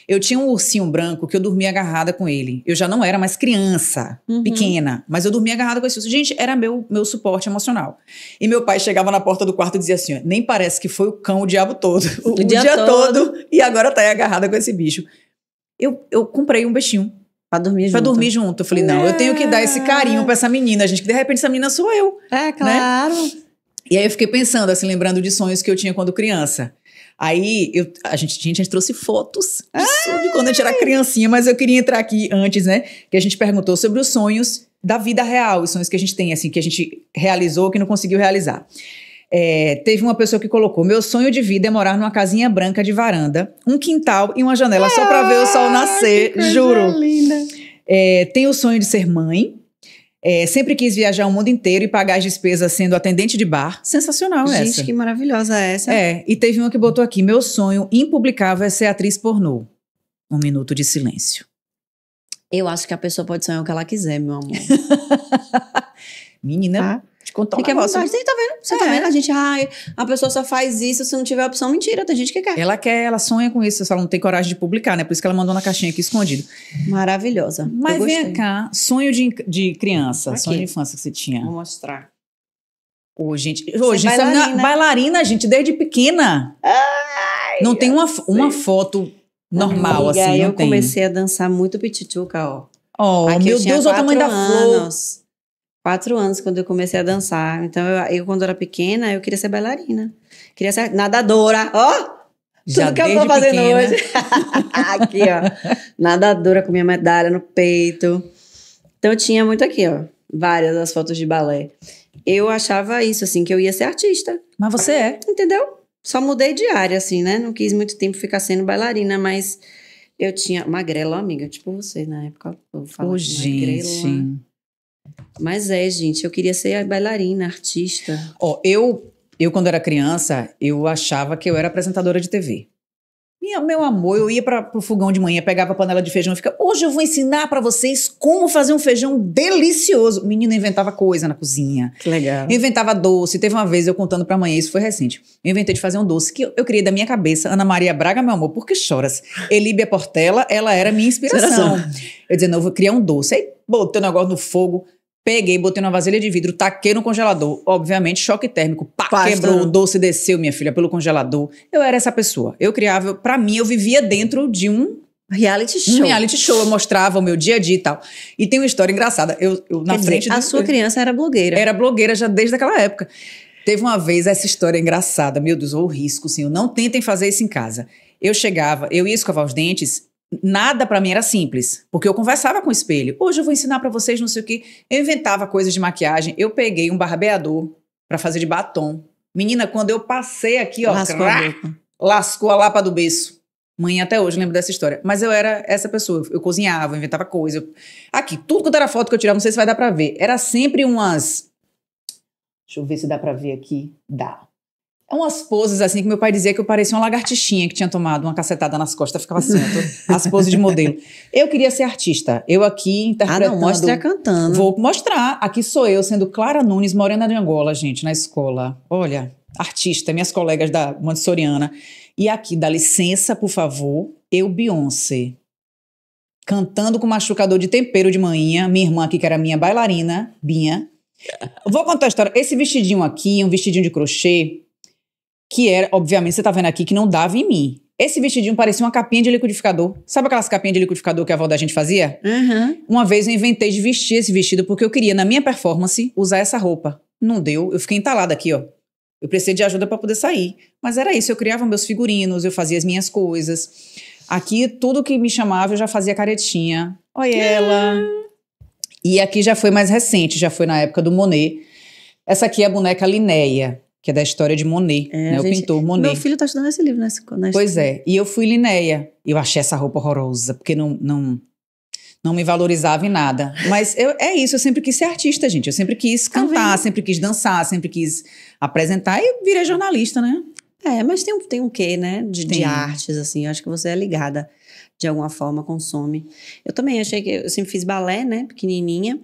eu tinha um ursinho branco que eu dormia agarrada com ele. Eu já não era mais criança, pequena, mas eu dormia agarrada com esse urso. Gente, era meu suporte emocional. E meu pai chegava na porta do quarto e dizia assim, ó, nem parece que foi o cão o diabo todo, o dia todo, e agora tá aí agarrada com esse bicho. Eu comprei um bichinho. Pra dormir junto. Eu falei, não, eu tenho que dar esse carinho pra essa menina, gente, que de repente essa menina sou eu. É, claro. Né? E aí eu fiquei pensando, assim, lembrando de sonhos que eu tinha quando criança. Aí a gente trouxe fotos de quando a gente era criancinha, mas eu queria entrar aqui antes, né? Que a gente perguntou sobre os sonhos da vida real, os sonhos que a gente tem, assim, que a gente realizou, que não conseguiu realizar. Teve uma pessoa que colocou, meu sonho de vida é morar numa casinha branca de varanda, um quintal e uma janela só pra ver o sol nascer, juro. Linda. Tenho o sonho de ser mãe, sempre quis viajar o mundo inteiro e pagar as despesas sendo atendente de bar. Sensacional essa. Gente, que maravilhosa essa. E teve uma que botou aqui, meu sonho impublicável é ser atriz pornô. 1 minuto de silêncio. Eu acho que a pessoa pode sonhar o que ela quiser, meu amor. Menina, tá? te contar um Fique à negócio. vontade. Tá vendo? Você tá vendo? A gente, a pessoa só faz isso se não tiver opção. Mentira, tem gente que quer. Ela sonha com isso, só ela não tem coragem de publicar, né? Por isso que ela mandou na caixinha aqui escondido. Maravilhosa. Mas vem cá, sonho de criança, aqui. Sonho de infância que você tinha. Vou mostrar. Hoje, bailarina. Bailarina, gente, desde pequena. Ai, não tem uma foto normal, amiga, assim, não eu tem. comecei a dançar muito pitituca, ó. Oh, aqui meu Deus, olha o tamanho da flor. 4 anos quando eu comecei a dançar. Então, eu quando era pequena, eu queria ser bailarina. Queria ser nadadora. Ó! Já tudo que eu tô fazendo hoje. Aqui, ó. Nadadora com minha medalha no peito. Então, eu tinha muito aqui, ó. Várias das fotos de balé. Eu achava isso, assim, que eu ia ser artista. Mas você é. Entendeu? Só mudei de área, assim, né? Não quis muito tempo ficar sendo bailarina, mas eu tinha... Magrela, amiga, tipo você, na época. Eu falava gente... Mas gente, eu queria ser bailarina, artista. Ó, eu quando era criança, eu achava que eu era apresentadora de TV. Meu amor, eu ia pro fogão de manhã, pegava a panela de feijão e ficava, hoje eu vou ensinar pra vocês como fazer um feijão delicioso. O menino inventava coisa na cozinha. Que legal. Eu inventava doce. Teve uma vez eu contando pra mãe, isso foi recente. Eu inventei de fazer um doce que eu criei da minha cabeça. Ana Maria Braga, meu amor, por que choras? Elíbia Portela, ela era minha inspiração. Eu dizia, não, eu vou criar um doce. Aí botei o negócio no fogo. Peguei, botei numa vasilha de vidro, taquei no congelador. Obviamente, choque térmico. Pá, quebrou, o doce desceu, minha filha, pelo congelador. Eu era essa pessoa. Eu criava, pra mim, eu vivia dentro de um reality show. Um reality show. Eu mostrava o meu dia a dia e tal. E tem uma história engraçada. Eu na frente... a sua criança era blogueira. Era blogueira já desde aquela época. Teve uma vez essa história engraçada. Meu Deus, o risco, senhor. Não tentem fazer isso em casa. Eu ia escovar os dentes... Nada pra mim era simples, porque eu conversava com o espelho. Hoje eu vou ensinar pra vocês não sei o quê. Eu inventava coisas de maquiagem. Eu peguei um barbeador pra fazer de batom. Menina, quando eu passei aqui, ó, lascou a lapa do beiço. Mãe, até hoje, lembro dessa história. Mas eu era essa pessoa. Eu cozinhava, inventava coisa. Aqui, tudo quanto era foto que eu tirava, não sei se vai dar pra ver. Era sempre umas... Deixa eu ver se dá pra ver aqui. Dá. Umas poses assim que meu pai dizia que eu parecia uma lagartixinha que tinha tomado uma cacetada nas costas, ficava assim, as poses de modelo. Eu queria ser artista. Eu aqui interpretando... não, mostra cantando. Vou mostrar. Aqui sou eu sendo Clara Nunes, morena de Angola, gente, na escola. Olha, artista, minhas colegas da Montessoriana. E aqui, dá licença, por favor, eu, Beyoncé, cantando com machucador de tempero de manhã, minha irmã aqui, que era minha bailarina, Binha. Vou contar a história. Esse vestidinho aqui, um vestidinho de crochê, que era, obviamente, você tá vendo aqui que não dava em mim. Esse vestidinho parecia uma capinha de liquidificador. Sabe aquelas capinhas de liquidificador que a avó da gente fazia? Uhum. Uma vez eu inventei de vestir esse vestido porque eu queria, na minha performance, usar essa roupa. Não deu, eu fiquei entalada aqui, ó. Eu precisei de ajuda para poder sair. Mas era isso, eu criava meus figurinos, eu fazia as minhas coisas. Aqui, tudo que me chamava, eu já fazia caretinha. Olha ela. E aqui já foi mais recente, já foi na época do Monet. Essa aqui é a boneca Linéia, que é da história de Monet, né? O pintor Monet. Meu filho tá estudando esse livro, né? Pois é, e eu fui Linéia. Eu achei essa roupa horrorosa, porque não me valorizava em nada. Mas é isso, eu sempre quis ser artista, gente. Eu sempre quis cantar, sempre quis dançar, sempre quis apresentar e virei jornalista, né? Mas tem um quê, né? De artes, assim. Eu acho que você é ligada, de alguma forma, consome. Eu também achei que... Eu sempre fiz balé, né? Pequenininha.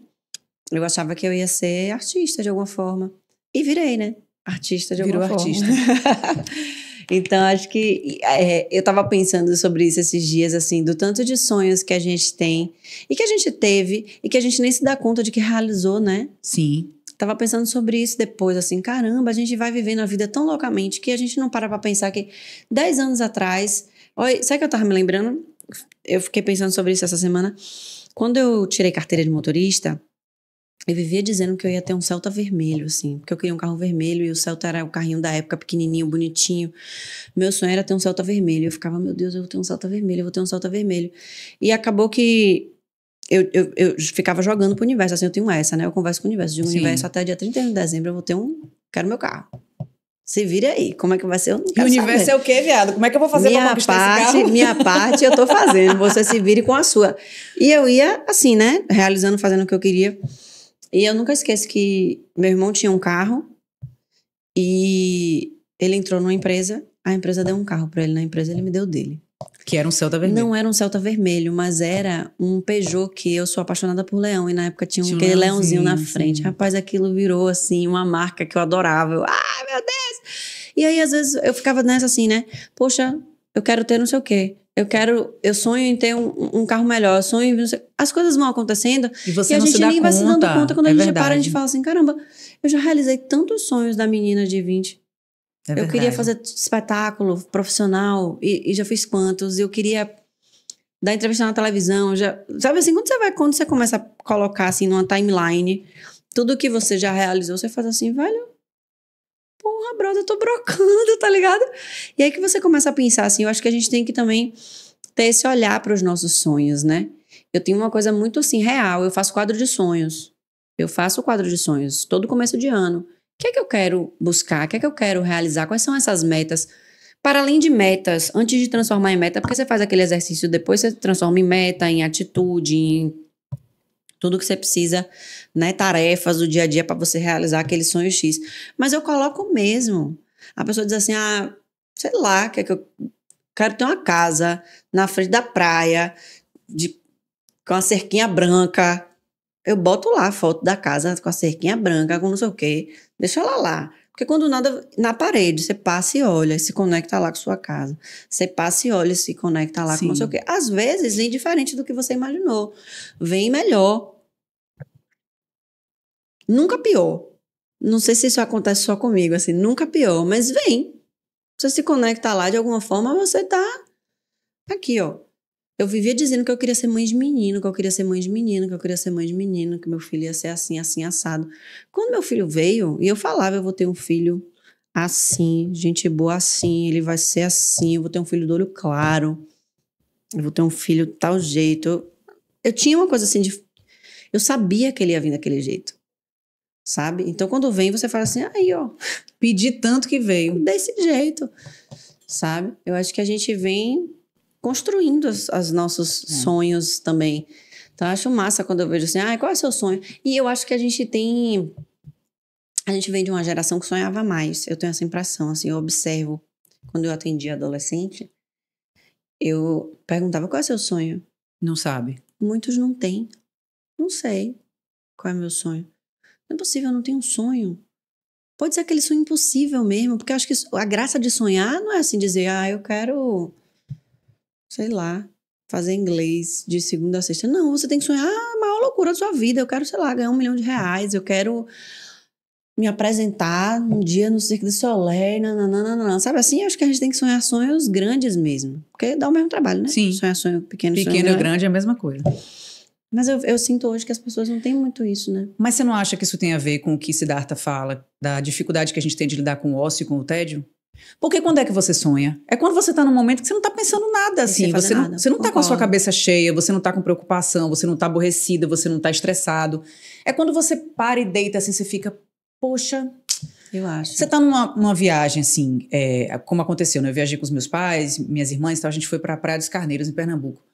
Eu achava que eu ia ser artista, de alguma forma. E virei, né? Artista de alguma forma. Virou artista. Então, acho que eu tava pensando sobre isso esses dias, assim, do tanto de sonhos que a gente tem e que a gente teve e que a gente nem se dá conta de que realizou, né? Sim. Tava pensando sobre isso depois, assim, caramba, a gente vai vivendo a vida tão loucamente que a gente não para pra pensar que 10 anos atrás... Olha, sabe o que eu tava me lembrando? Eu fiquei pensando sobre isso essa semana. Quando eu tirei carteira de motorista... Eu vivia dizendo que eu ia ter um Celta vermelho, assim, porque eu queria um carro vermelho e o Celta era o carrinho da época, pequenininho, bonitinho. Meu sonho era ter um Celta vermelho. Eu ficava, meu Deus, eu vou ter um Celta vermelho, eu vou ter um Celta vermelho. E acabou que eu ficava jogando pro universo, assim, eu tenho essa, né? Eu converso com o universo. Digo, universo, até dia 31 de dezembro eu vou ter quero meu carro. Se vire aí, como é que vai ser? Eu não quero E o universo saber. é o quê, viado? Como é que eu vou fazer pra conquistar esse carro? Minha parte eu tô fazendo, você se vire com a sua. E eu ia, assim, né? Realizando, fazendo o que eu queria. E eu nunca esqueço que meu irmão tinha um carro e ele entrou numa empresa, a empresa deu um carro pra ele, na empresa ele me deu dele. Que era um Celta vermelho. Não era um Celta vermelho, mas era um Peugeot que eu sou apaixonada por leão e na época tinha aquele leãozinho na frente. Sim. Rapaz, aquilo virou assim uma marca que eu adorava. Eu, meu Deus! E aí às vezes eu ficava nessa assim, né? Poxa, eu quero ter não sei o quê. Eu sonho em ter um carro melhor, as coisas vão acontecendo e você a não gente se dá nem conta. Vai se dando conta. Quando a gente verdade. para, a gente fala assim, caramba, eu já realizei tantos sonhos da menina de 20. Eu queria fazer espetáculo profissional e já fiz quantos. Eu queria dar entrevista na televisão. Sabe assim, quando você começa a colocar assim numa timeline tudo que você já realizou, você faz assim, velho, porra, brother, eu tô brocando, tá ligado? E aí que você começa a pensar assim, eu acho que a gente tem que também ter esse olhar para os nossos sonhos, né? Eu tenho uma coisa muito assim, real, eu faço quadro de sonhos. Eu faço quadro de sonhos todo começo de ano. O que é que eu quero buscar? O que é que eu quero realizar? Quais são essas metas? Para além de metas, antes de transformar em meta, porque você faz aquele exercício, depois você transforma em meta, em atitude, em tudo que você precisa, né, tarefas do dia a dia para você realizar aquele sonho X. Mas eu coloco mesmo. A pessoa diz assim, sei lá, que eu quero ter uma casa na frente da praia, com a cerquinha branca. Eu boto lá a foto da casa com a cerquinha branca, com não sei o quê. Deixa ela lá. Porque quando nada, na parede, você passa e olha, se conecta lá com sua casa. Você passa e olha, se conecta lá com não sei o quê. Às vezes, vem diferente do que você imaginou. Vem melhor. Nunca pior. Não sei se isso acontece só comigo, assim, nunca pior, mas vem. Você se conecta lá de alguma forma, você tá aqui, ó. Eu vivia dizendo que eu queria ser mãe de menino, que eu queria ser mãe de menino, que eu queria ser mãe de menino, que meu filho ia ser assim, assim, assado. Quando meu filho veio, e eu falava, eu vou ter um filho assim, gente boa assim, ele vai ser assim, eu vou ter um filho do olho claro, eu vou ter um filho de tal jeito. Eu tinha uma coisa assim eu sabia que ele ia vir daquele jeito, sabe? Então, quando vem, você fala assim, aí, ó. Pedi tanto que veio. Desse jeito, sabe? Eu acho que a gente vem construindo os nossos sonhos também. Então, eu acho massa quando eu vejo assim, qual é o seu sonho? E eu acho que a gente vem de uma geração que sonhava mais. Eu tenho essa impressão, assim, eu observo. Quando eu atendia adolescente, eu perguntava, qual é o seu sonho? Não sabe. Muitos não têm. Não sei qual é o meu sonho. Não é possível, eu não tenho um sonho. Pode ser aquele sonho impossível mesmo, porque eu acho que a graça de sonhar não é assim dizer, eu quero, sei lá, fazer inglês de segunda a sexta. Não, você tem que sonhar a maior loucura da sua vida. Eu quero, sei lá, ganhar R$1 milhão. Eu quero me apresentar um dia no Cirque du Soleil, nananana. Sabe assim? Eu acho que a gente tem que sonhar sonhos grandes mesmo. Porque dá o mesmo trabalho, né? Sim. Sonhar sonho pequeno, pequeno e grande é a mesma coisa. Mas eu sinto hoje que as pessoas não têm muito isso, né? Mas você não acha que isso tem a ver com o que Siddhartha fala, da dificuldade que a gente tem de lidar com o ócio e com o tédio? Porque quando é que você sonha? É quando você tá num momento que você não tá pensando nada, assim. Você não tá com a sua cabeça cheia, você não tá com preocupação, você não tá aborrecida, você não tá estressado. É quando você para e deita, assim, você fica, poxa... Eu acho. Você tá numa viagem, assim, como aconteceu, né? Eu viajei com os meus pais, minhas irmãs, então a gente foi pra Praia dos Carneiros, em Pernambuco.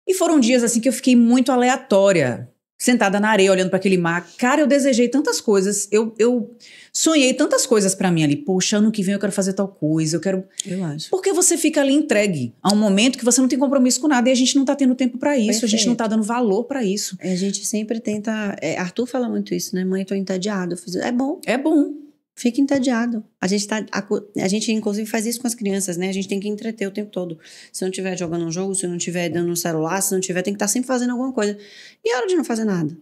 E foram dias, assim, que eu fiquei muito aleatória, sentada na areia, olhando para aquele mar. Cara, eu desejei tantas coisas, eu sonhei tantas coisas para mim ali. Poxa, ano que vem eu quero fazer tal coisa, eu quero... Eu acho. Porque você fica ali entregue a um momento que você não tem compromisso com nada e a gente não tá tendo tempo para isso, Perfeito. A gente não tá dando valor para isso. A gente sempre tenta... Arthur fala muito isso, né? Mãe, tô entediado. É bom. É bom. Fica entediado. A gente, inclusive, faz isso com as crianças, né? A gente tem que entreter o tempo todo. Se não estiver jogando um jogo, se não estiver dando um celular, se não tiver, tem que estar sempre fazendo alguma coisa. E a hora de não fazer nada?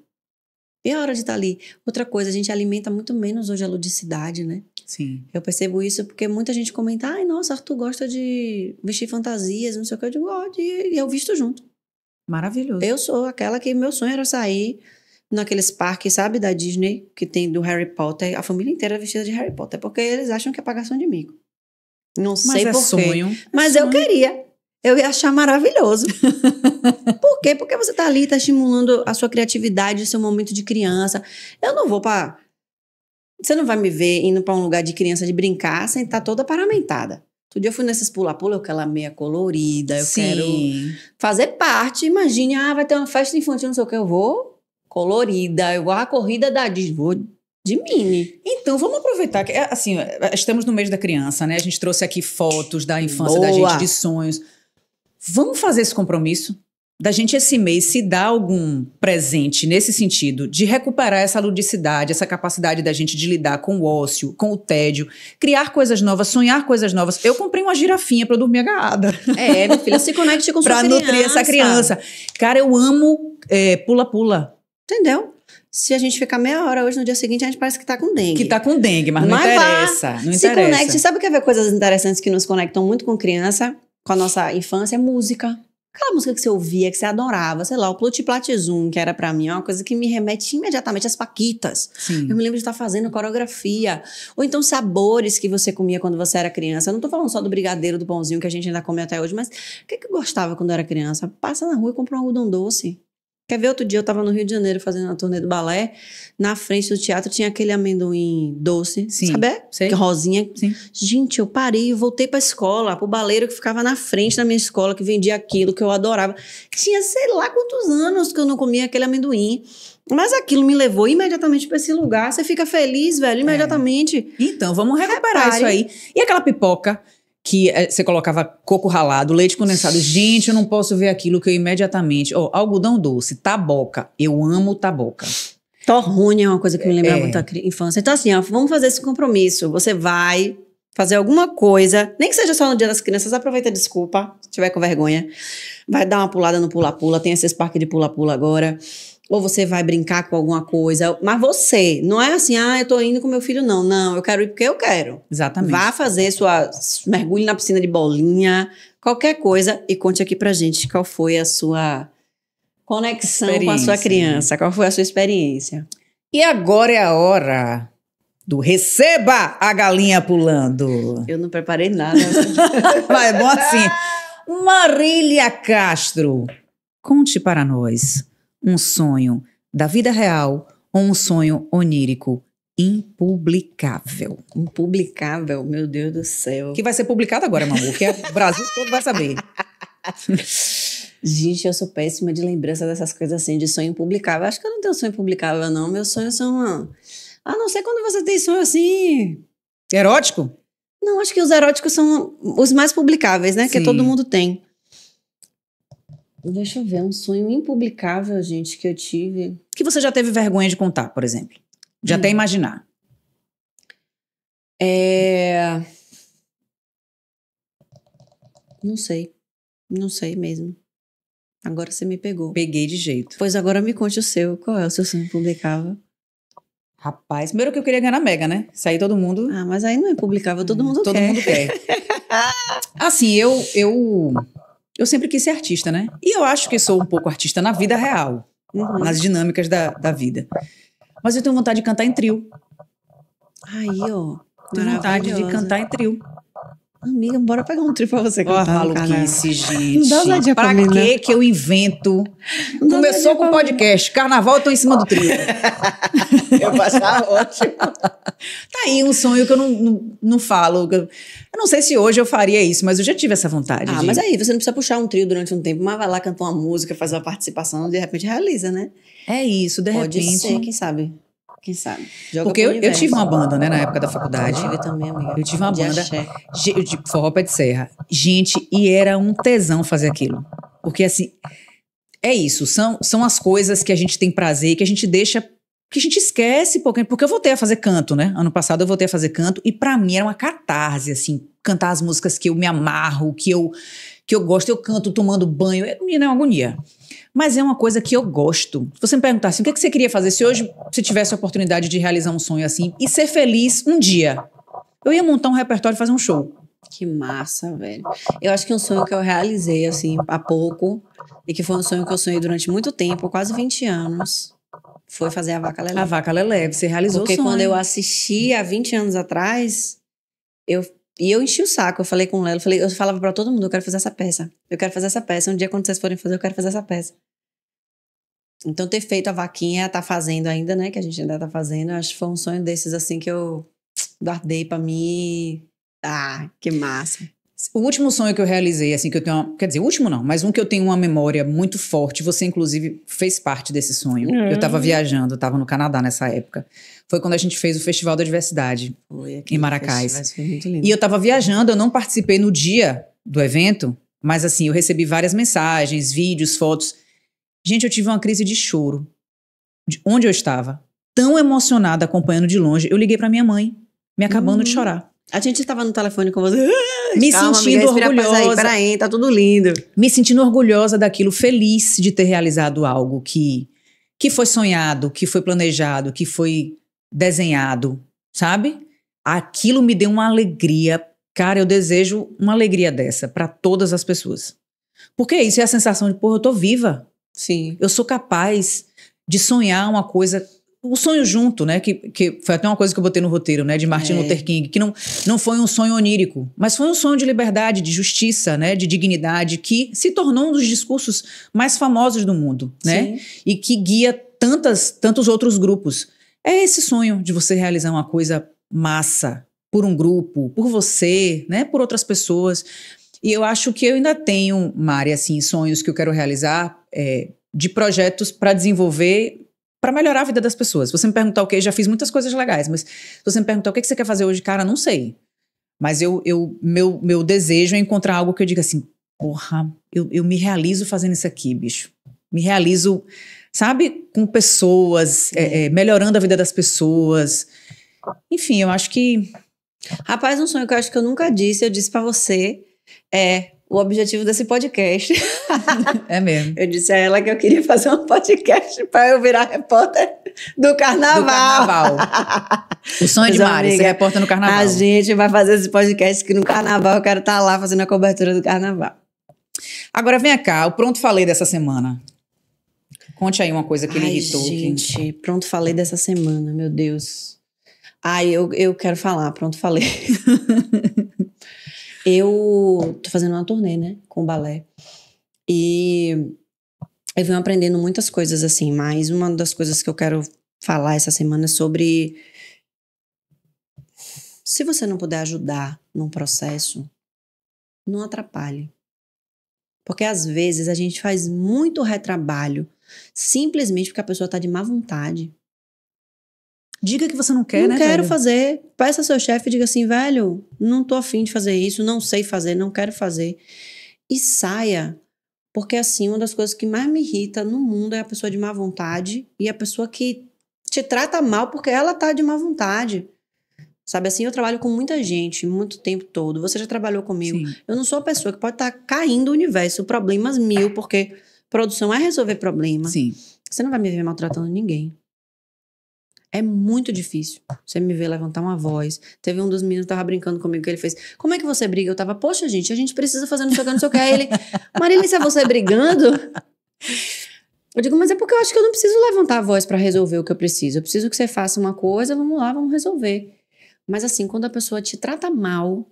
E a hora de estar ali? Outra coisa, a gente alimenta muito menos hoje a ludicidade, né? Sim. Eu percebo isso porque muita gente comenta, nossa, Arthur gosta de vestir fantasias, não sei o que. Eu digo, e eu visto junto. Maravilhoso. Eu sou aquela que meu sonho era sair naqueles parques, sabe, da Disney, que tem do Harry Potter, a família inteira vestida de Harry Potter, porque eles acham que é apagação de mico. Não sei por quê. Sonho. Mas eu queria. Eu ia achar maravilhoso. Por quê? Porque você tá ali, tá estimulando a sua criatividade, o seu momento de criança. Eu não vou pra... Você não vai me ver indo pra um lugar de criança de brincar sem estar toda paramentada. Outro dia eu fui nesses pula-pula, aquela meia colorida, eu quero fazer parte. Imagine, vai ter uma festa infantil, não sei o que, eu vou... colorida, eu vou à corrida da Disney, vou de mini. Então, vamos aproveitar que, assim, estamos no mês da criança, né? A gente trouxe aqui fotos da infância da gente, de sonhos. Vamos fazer esse compromisso da gente esse mês se dar algum presente nesse sentido de recuperar essa ludicidade, essa capacidade da gente de lidar com o ócio, com o tédio, criar coisas novas, sonhar coisas novas. Eu comprei uma girafinha pra eu dormir agarrada. Minha filha, se conecte com sua criança. Pra nutrir essa criança. Cara, eu amo pula-pula. Entendeu? Se a gente ficar meia hora hoje, no dia seguinte, a gente parece que tá com dengue. Que tá com dengue, mas não interessa. Não se interessa. Conecte. Sabe o que é ver coisas interessantes que nos conectam muito com criança, com a nossa infância? É música. Aquela música que você ouvia, que você adorava. Sei lá, o Plutiplatizum, que era pra mim uma coisa que me remete imediatamente às paquitas. Sim. Eu me lembro de estar fazendo coreografia. Ou então sabores que você comia quando você era criança. Eu não tô falando só do brigadeiro, do pãozinho, que a gente ainda come até hoje, mas o que eu gostava quando eu era criança? Passa na rua e compra um algodão doce. Quer ver? Outro dia eu tava no Rio de Janeiro fazendo a turnê do balé. Na frente do teatro tinha aquele amendoim doce. Sim, sabe? sei. Rosinha. Sim. Gente, eu parei e voltei pra escola, pro baleiro que ficava na frente da minha escola, que vendia aquilo que eu adorava. Tinha sei lá quantos anos que eu não comia aquele amendoim. Mas aquilo me levou imediatamente pra esse lugar. Você fica feliz, velho, imediatamente. Então, vamos recuperar isso aí. E aquela pipoca que você colocava coco ralado, leite condensado. Gente, eu não posso ver aquilo que eu imediatamente... algodão doce, taboca. Eu amo taboca. Torrone é uma coisa que me lembra muito da infância. Então, assim, vamos fazer esse compromisso. Você vai fazer alguma coisa, nem que seja só no Dia das Crianças, aproveita a desculpa, se tiver com vergonha. Vai dar uma pulada no pula-pula, tem esses parques de pula-pula agora. Ou você vai brincar com alguma coisa. Mas você, não é assim, eu tô indo com meu filho, não. Não, eu quero ir porque eu quero. Exatamente. Vá fazer mergulho na piscina de bolinha, qualquer coisa. E conte aqui pra gente qual foi a sua conexão com a sua criança. Qual foi a sua experiência. E agora é a hora do Receba a Galinha Pulando. Eu não preparei nada. Mas é bom assim. Marília Castro, conte para nós um sonho da vida real ou um sonho onírico impublicável. Impublicável? Meu Deus do céu. Que vai ser publicado agora, meu amor, que o Brasil todo vai saber. Gente, eu sou péssima de lembrança dessas coisas assim, de sonho impublicável. Acho que eu não tenho sonho impublicável, não. Meus sonhos são... A não ser quando você tem sonho assim... Erótico? Não, acho que os eróticos são os mais publicáveis, né? Sim. Que todo mundo tem. Deixa eu ver, um sonho impublicável, gente, que eu tive. Que você já teve vergonha de contar, por exemplo. De até imaginar. Não sei. Não sei mesmo. Agora você me pegou. Peguei de jeito. Pois agora me conte o seu. Qual é o seu sonho impublicável? Rapaz, primeiro que eu queria ganhar na Mega, né? Isso aí todo mundo... Ah, mas aí não é publicável, todo mundo quer. Todo mundo quer. Assim, eu sempre quis ser artista, né? E eu acho que sou um pouco artista na vida real. Uhum. Nas dinâmicas da vida. Mas eu tenho vontade de cantar em trio. Aí, ó. Tenho vontade de cantar em trio. Amiga, bora pegar um trio pra você Ó, cantar. maluquice, gente. Não dá ousadia pra mim, que né? que eu invento? Não dá Começou ousadia com o pra podcast. Carnaval, eu tô em cima do trio. Eu vou achar ótimo. Tá aí um sonho que eu não falo. Eu não sei se hoje eu faria isso, mas eu já tive essa vontade. Ah, mas aí você não precisa puxar um trio durante um tempo, mas vai lá cantar uma música, fazer uma participação, de repente realiza, né? É isso, de Pode repente. ser, quem sabe? Quem sabe? Joga Porque pro eu universo. tive uma banda, né, na época da faculdade. Eu tive também, amiga. Eu tive uma De banda axé. de forró pé de serra. Gente, e era um tesão fazer aquilo. Porque, assim, é isso. São as coisas que a gente tem prazer, que a gente deixa... Que a gente esquece, porque eu voltei a fazer canto, né? Ano passado eu voltei a fazer canto. E pra mim era uma catarse, assim. Cantar as músicas que eu me amarro, que eu gosto. Eu canto tomando banho. Menina, é uma agonia. Mas é uma coisa que eu gosto. Se você me perguntar assim, o que você queria fazer se hoje você tivesse a oportunidade de realizar um sonho assim e ser feliz um dia? Eu ia montar um repertório e fazer um show. Que massa, velho. Eu acho que um sonho que eu realizei, assim, há pouco, e que foi um sonho que eu sonhei durante muito tempo, quase 20 anos, foi fazer a Vaca Lelé. A Vaca Lelé, você realizou Porque o sonho. quando eu assisti há 20 anos atrás, eu enchi o saco, eu falei com o Lelo, eu falava pra todo mundo, eu quero fazer essa peça. Eu quero fazer essa peça. Um dia, quando vocês forem fazer, eu quero fazer essa peça. Então, ter feito a vaquinha, tá fazendo ainda, né? Que a gente ainda tá fazendo. Acho que foi um sonho desses, assim, que eu guardei pra mim. Ah, que massa. O último sonho que eu realizei, assim, que eu tenho quer dizer, o último não, mas um que eu tenho uma memória muito forte, você inclusive fez parte desse sonho. Eu tava viajando, eu tava no Canadá nessa época. Foi quando a gente fez o Festival da Diversidade Foi aqui em Maracás. Foi muito lindo. E eu tava viajando, eu não participei no dia do evento, mas assim, eu recebi várias mensagens, vídeos, fotos. Gente, eu tive uma crise de choro. De onde eu estava, tão emocionada acompanhando de longe, eu liguei pra minha mãe, me acabando de chorar. A gente estava no telefone com você. Me Calma, sentindo amiga, orgulhosa. Peraí, tá tudo lindo. Me sentindo orgulhosa daquilo, feliz de ter realizado algo que foi sonhado, que foi planejado, que foi desenhado, sabe? Aquilo me deu uma alegria. Cara, eu desejo uma alegria dessa pra todas as pessoas. Porque isso é a sensação de, porra, eu tô viva. Sim. Eu sou capaz de sonhar uma coisa... O sonho junto, né? Que foi até uma coisa que eu botei no roteiro, né? De Martin Luther King. Que não foi um sonho onírico, mas foi um sonho de liberdade, de justiça, né? De dignidade, que se tornou um dos discursos mais famosos do mundo, né? Sim. E que guia tantos outros grupos. É esse sonho de você realizar uma coisa massa por um grupo, por você, né? Por outras pessoas. E eu acho que eu ainda tenho, Mari, assim, sonhos que eu quero realizar de projetos para desenvolver... para melhorar a vida das pessoas. Se você me perguntar o que, eu já fiz muitas coisas legais, mas se você me perguntar o que você quer fazer hoje, cara, não sei. Mas meu desejo é encontrar algo que eu diga assim, porra, eu me realizo fazendo isso aqui, bicho. Me realizo, sabe, com pessoas, melhorando a vida das pessoas. Enfim, eu acho que... Rapaz, um sonho que eu acho que eu nunca disse, eu disse pra você, o objetivo desse podcast. É mesmo. Eu disse a ela que eu queria fazer um podcast pra eu virar repórter do carnaval. Do carnaval. O sonho de Mari, ser repórter no carnaval. A gente vai fazer esse podcast que no carnaval eu quero estar lá fazendo a cobertura do carnaval. Agora vem cá, o Pronto Falei dessa semana. Conte aí uma coisa que lhe irritou. Gente, Pronto Falei dessa semana, meu Deus. Eu quero falar, Pronto Falei. Eu tô fazendo uma turnê, né, com balé. E eu venho aprendendo muitas coisas, assim, mas uma das coisas que eu quero falar essa semana é sobre... Se você não puder ajudar num processo, não atrapalhe. Porque às vezes a gente faz muito retrabalho simplesmente porque a pessoa tá de má vontade. Diga que você não quer, Não né, quero velho? fazer. Peça ao seu chefe e diga assim, velho, não tô afim de fazer isso, não sei fazer, não quero fazer. E saia. Porque assim, uma das coisas que mais me irrita no mundo é a pessoa de má vontade e a pessoa que te trata mal porque ela tá de má vontade. Sabe assim, eu trabalho com muita gente, muito tempo todo. Você já trabalhou comigo. Sim. Eu não sou a pessoa que pode estar caindo o universo, problemas mil, porque produção é resolver problema. Sim. Você não vai me ver maltratando ninguém. É muito difícil você me ver levantar uma voz. Teve um dos meninos que tava brincando comigo, que ele fez, como é que você briga? Eu tava, poxa gente, a gente precisa fazer não sei o que, não sei o que. Aí ele, Marília, se é você brigando? Eu digo, mas é porque eu acho que eu não preciso levantar a voz pra resolver o que eu preciso. Eu preciso que você faça uma coisa, vamos lá, vamos resolver. Mas assim, quando a pessoa te trata mal,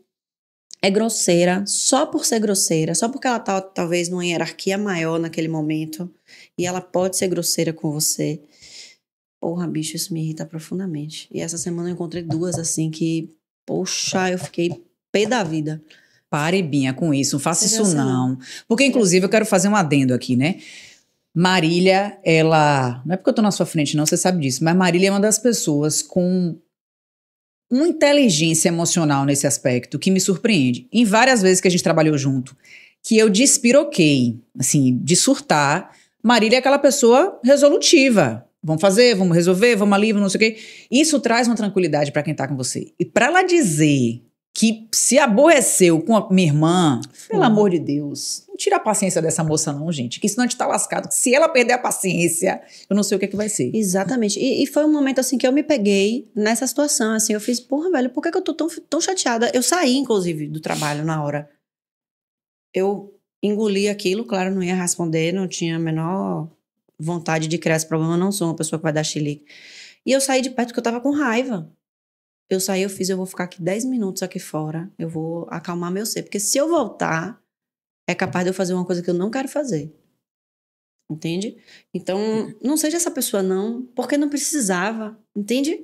é grosseira, só por ser grosseira, só porque ela tá talvez numa hierarquia maior naquele momento, e ela pode ser grosseira com você. Porra, bicho, isso me irrita profundamente. E essa semana eu encontrei duas assim que, poxa, eu fiquei pé da vida. Pare, Binha, com isso. Não faça Seja isso, assim, não. Porque, inclusive, eu quero fazer um adendo aqui, né? Marília, ela... Não é porque eu tô na sua frente, não, você sabe disso. Mas Marília é uma das pessoas com uma inteligência emocional nesse aspecto que me surpreende. Em várias vezes que a gente trabalhou junto, que eu despiroquei, assim, de surtar, Marília é aquela pessoa resolutiva. Vamos fazer, vamos resolver, vamos ali, não sei o quê. Isso traz uma tranquilidade pra quem tá com você. E pra ela dizer que se aborreceu com a minha irmã, pelo amor de Deus, não tira a paciência dessa moça não, gente, que senão a gente tá lascado. Se ela perder a paciência, eu não sei o que é que vai ser. Exatamente. E foi um momento assim que eu me peguei nessa situação, assim, eu fiz, porra, velho, por que eu tô tão chateada? Eu saí, inclusive, do trabalho na hora. Eu engoli aquilo, claro, não ia responder, não tinha a menor vontade de criar esse problema, eu não sou uma pessoa que vai dar chilique. E eu saí de perto porque eu tava com raiva. Eu saí, eu vou ficar aqui 10 minutos aqui fora, eu vou acalmar meu ser, porque se eu voltar, é capaz de eu fazer uma coisa que eu não quero fazer. Entende? Então, não seja essa pessoa não, porque não precisava, entende?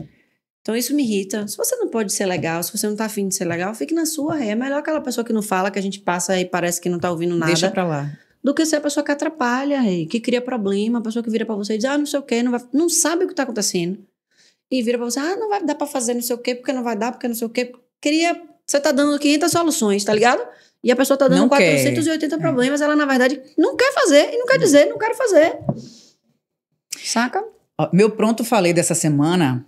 Então isso me irrita. Se você não pode ser legal, se você não tá afim de ser legal, fique na sua, é melhor aquela pessoa que não fala, que a gente passa e parece que não tá ouvindo nada. Deixa pra lá. Do que ser a pessoa que atrapalha, que cria problema, a pessoa que vira pra você e diz, não sei o quê, não sabe o que tá acontecendo. E vira pra você, não vai dar pra fazer não sei o quê, porque não vai dar, porque não sei o quê. Você tá dando 500 soluções, tá ligado? E a pessoa tá dando Não 480 problemas, ela na verdade não quer fazer, e não quer dizer, não quero fazer. Saca? Ó, meu pronto falei dessa semana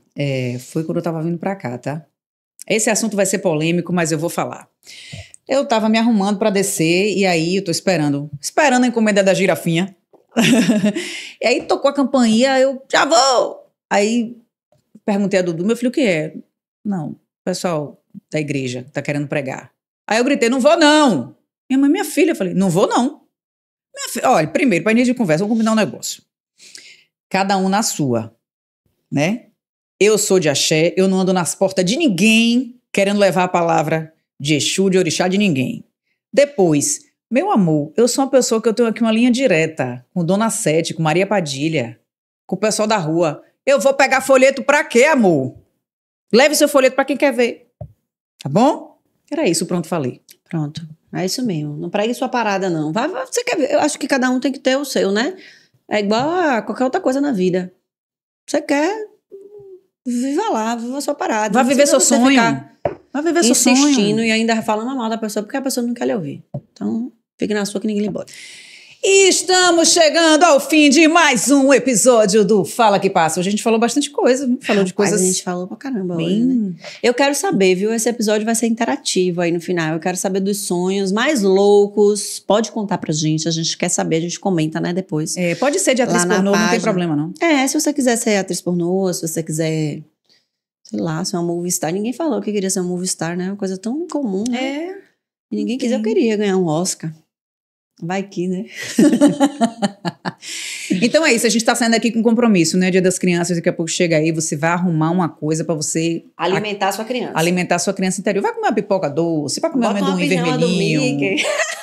foi quando eu tava vindo pra cá, tá? Esse assunto vai ser polêmico, mas eu vou falar. Eu tava me arrumando pra descer e aí eu tô esperando a encomenda da girafinha. E aí tocou a campainha, eu já vou! Aí perguntei a Dudu, meu filho, o que é? Não, o pessoal da igreja tá querendo pregar. Aí eu gritei, não vou não! Minha mãe, minha filha, eu falei, não vou não. Minha filha, olha, primeiro, pra início de conversa, vamos combinar um negócio. Cada um na sua, né? Eu sou de axé, eu não ando nas portas de ninguém querendo levar a palavra de Exu, de orixá, de ninguém. Depois, meu amor, eu sou uma pessoa que eu tenho aqui uma linha direta com Dona Sete, com Maria Padilha, com o pessoal da rua. Eu vou pegar folheto pra quê, amor? Leve seu folheto pra quem quer ver. Tá bom? Era isso, pronto, falei. Pronto, é isso mesmo. Não pregue sua parada, não. Você quer ver? Eu acho que cada um tem que ter o seu, né? É igual a qualquer outra coisa na vida. Você quer, viva lá, viva a sua parada. Vai viver seu sonho. Vai viver seu sonho. Insistindo e ainda falando mal da pessoa porque a pessoa não quer lhe ouvir. Então, fique na sua que ninguém lhe bota. E estamos chegando ao fim de mais um episódio do Fala Que Passa. Hoje a gente falou bastante coisa, falou de coisas... A gente falou pra caramba hoje, né? Eu quero saber, viu? Esse episódio vai ser interativo aí no final. Eu quero saber dos sonhos mais loucos. Pode contar pra gente, a gente quer saber, a gente comenta, né, depois. Pode ser de atriz pornô, não tem problema, não. Se você quiser ser atriz pornô, se você quiser, sei lá, ser uma movie star. Ninguém falou que queria ser uma movie star, né? Uma coisa tão comum, né? E ninguém quiser, eu queria ganhar um Oscar. Vai que, né? Então é isso, a gente tá saindo aqui com compromisso, né? Dia das Crianças, daqui a pouco chega aí, você vai arrumar uma coisa pra você... Alimentar a sua criança. Alimentar a sua criança interior. Vai comer uma pipoca doce, vai comer um amendoim vermelhinho.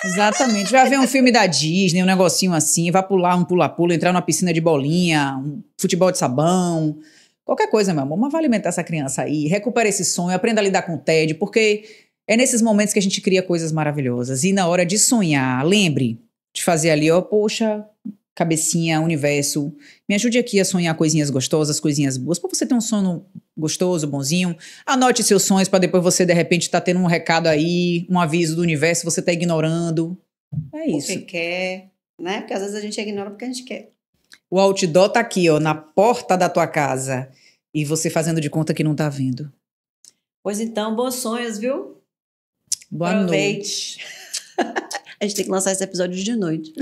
Exatamente. Vai ver um filme da Disney, um negocinho assim, vai pular um pula-pula, entrar numa piscina de bolinha, um futebol de sabão, qualquer coisa, meu amor. Mas vai alimentar essa criança aí, recupera esse sonho, aprenda a lidar com o tédio, porque... É nesses momentos que a gente cria coisas maravilhosas. E na hora de sonhar, lembre, de fazer ali, ó, poxa, cabecinha, universo, me ajude aqui a sonhar coisinhas gostosas, coisinhas boas, para você ter um sono gostoso, bonzinho. Anote seus sonhos para depois você, de repente, tá tendo um recado aí, um aviso do universo, você tá ignorando. É isso. Porque quer, né? Porque às vezes a gente ignora porque a gente quer. O outdoor tá aqui, ó, na porta da tua casa. E você fazendo de conta que não tá vendo. Pois então, bons sonhos, viu? Boa Aproveite. noite. A gente tem que lançar esse episódio de noite.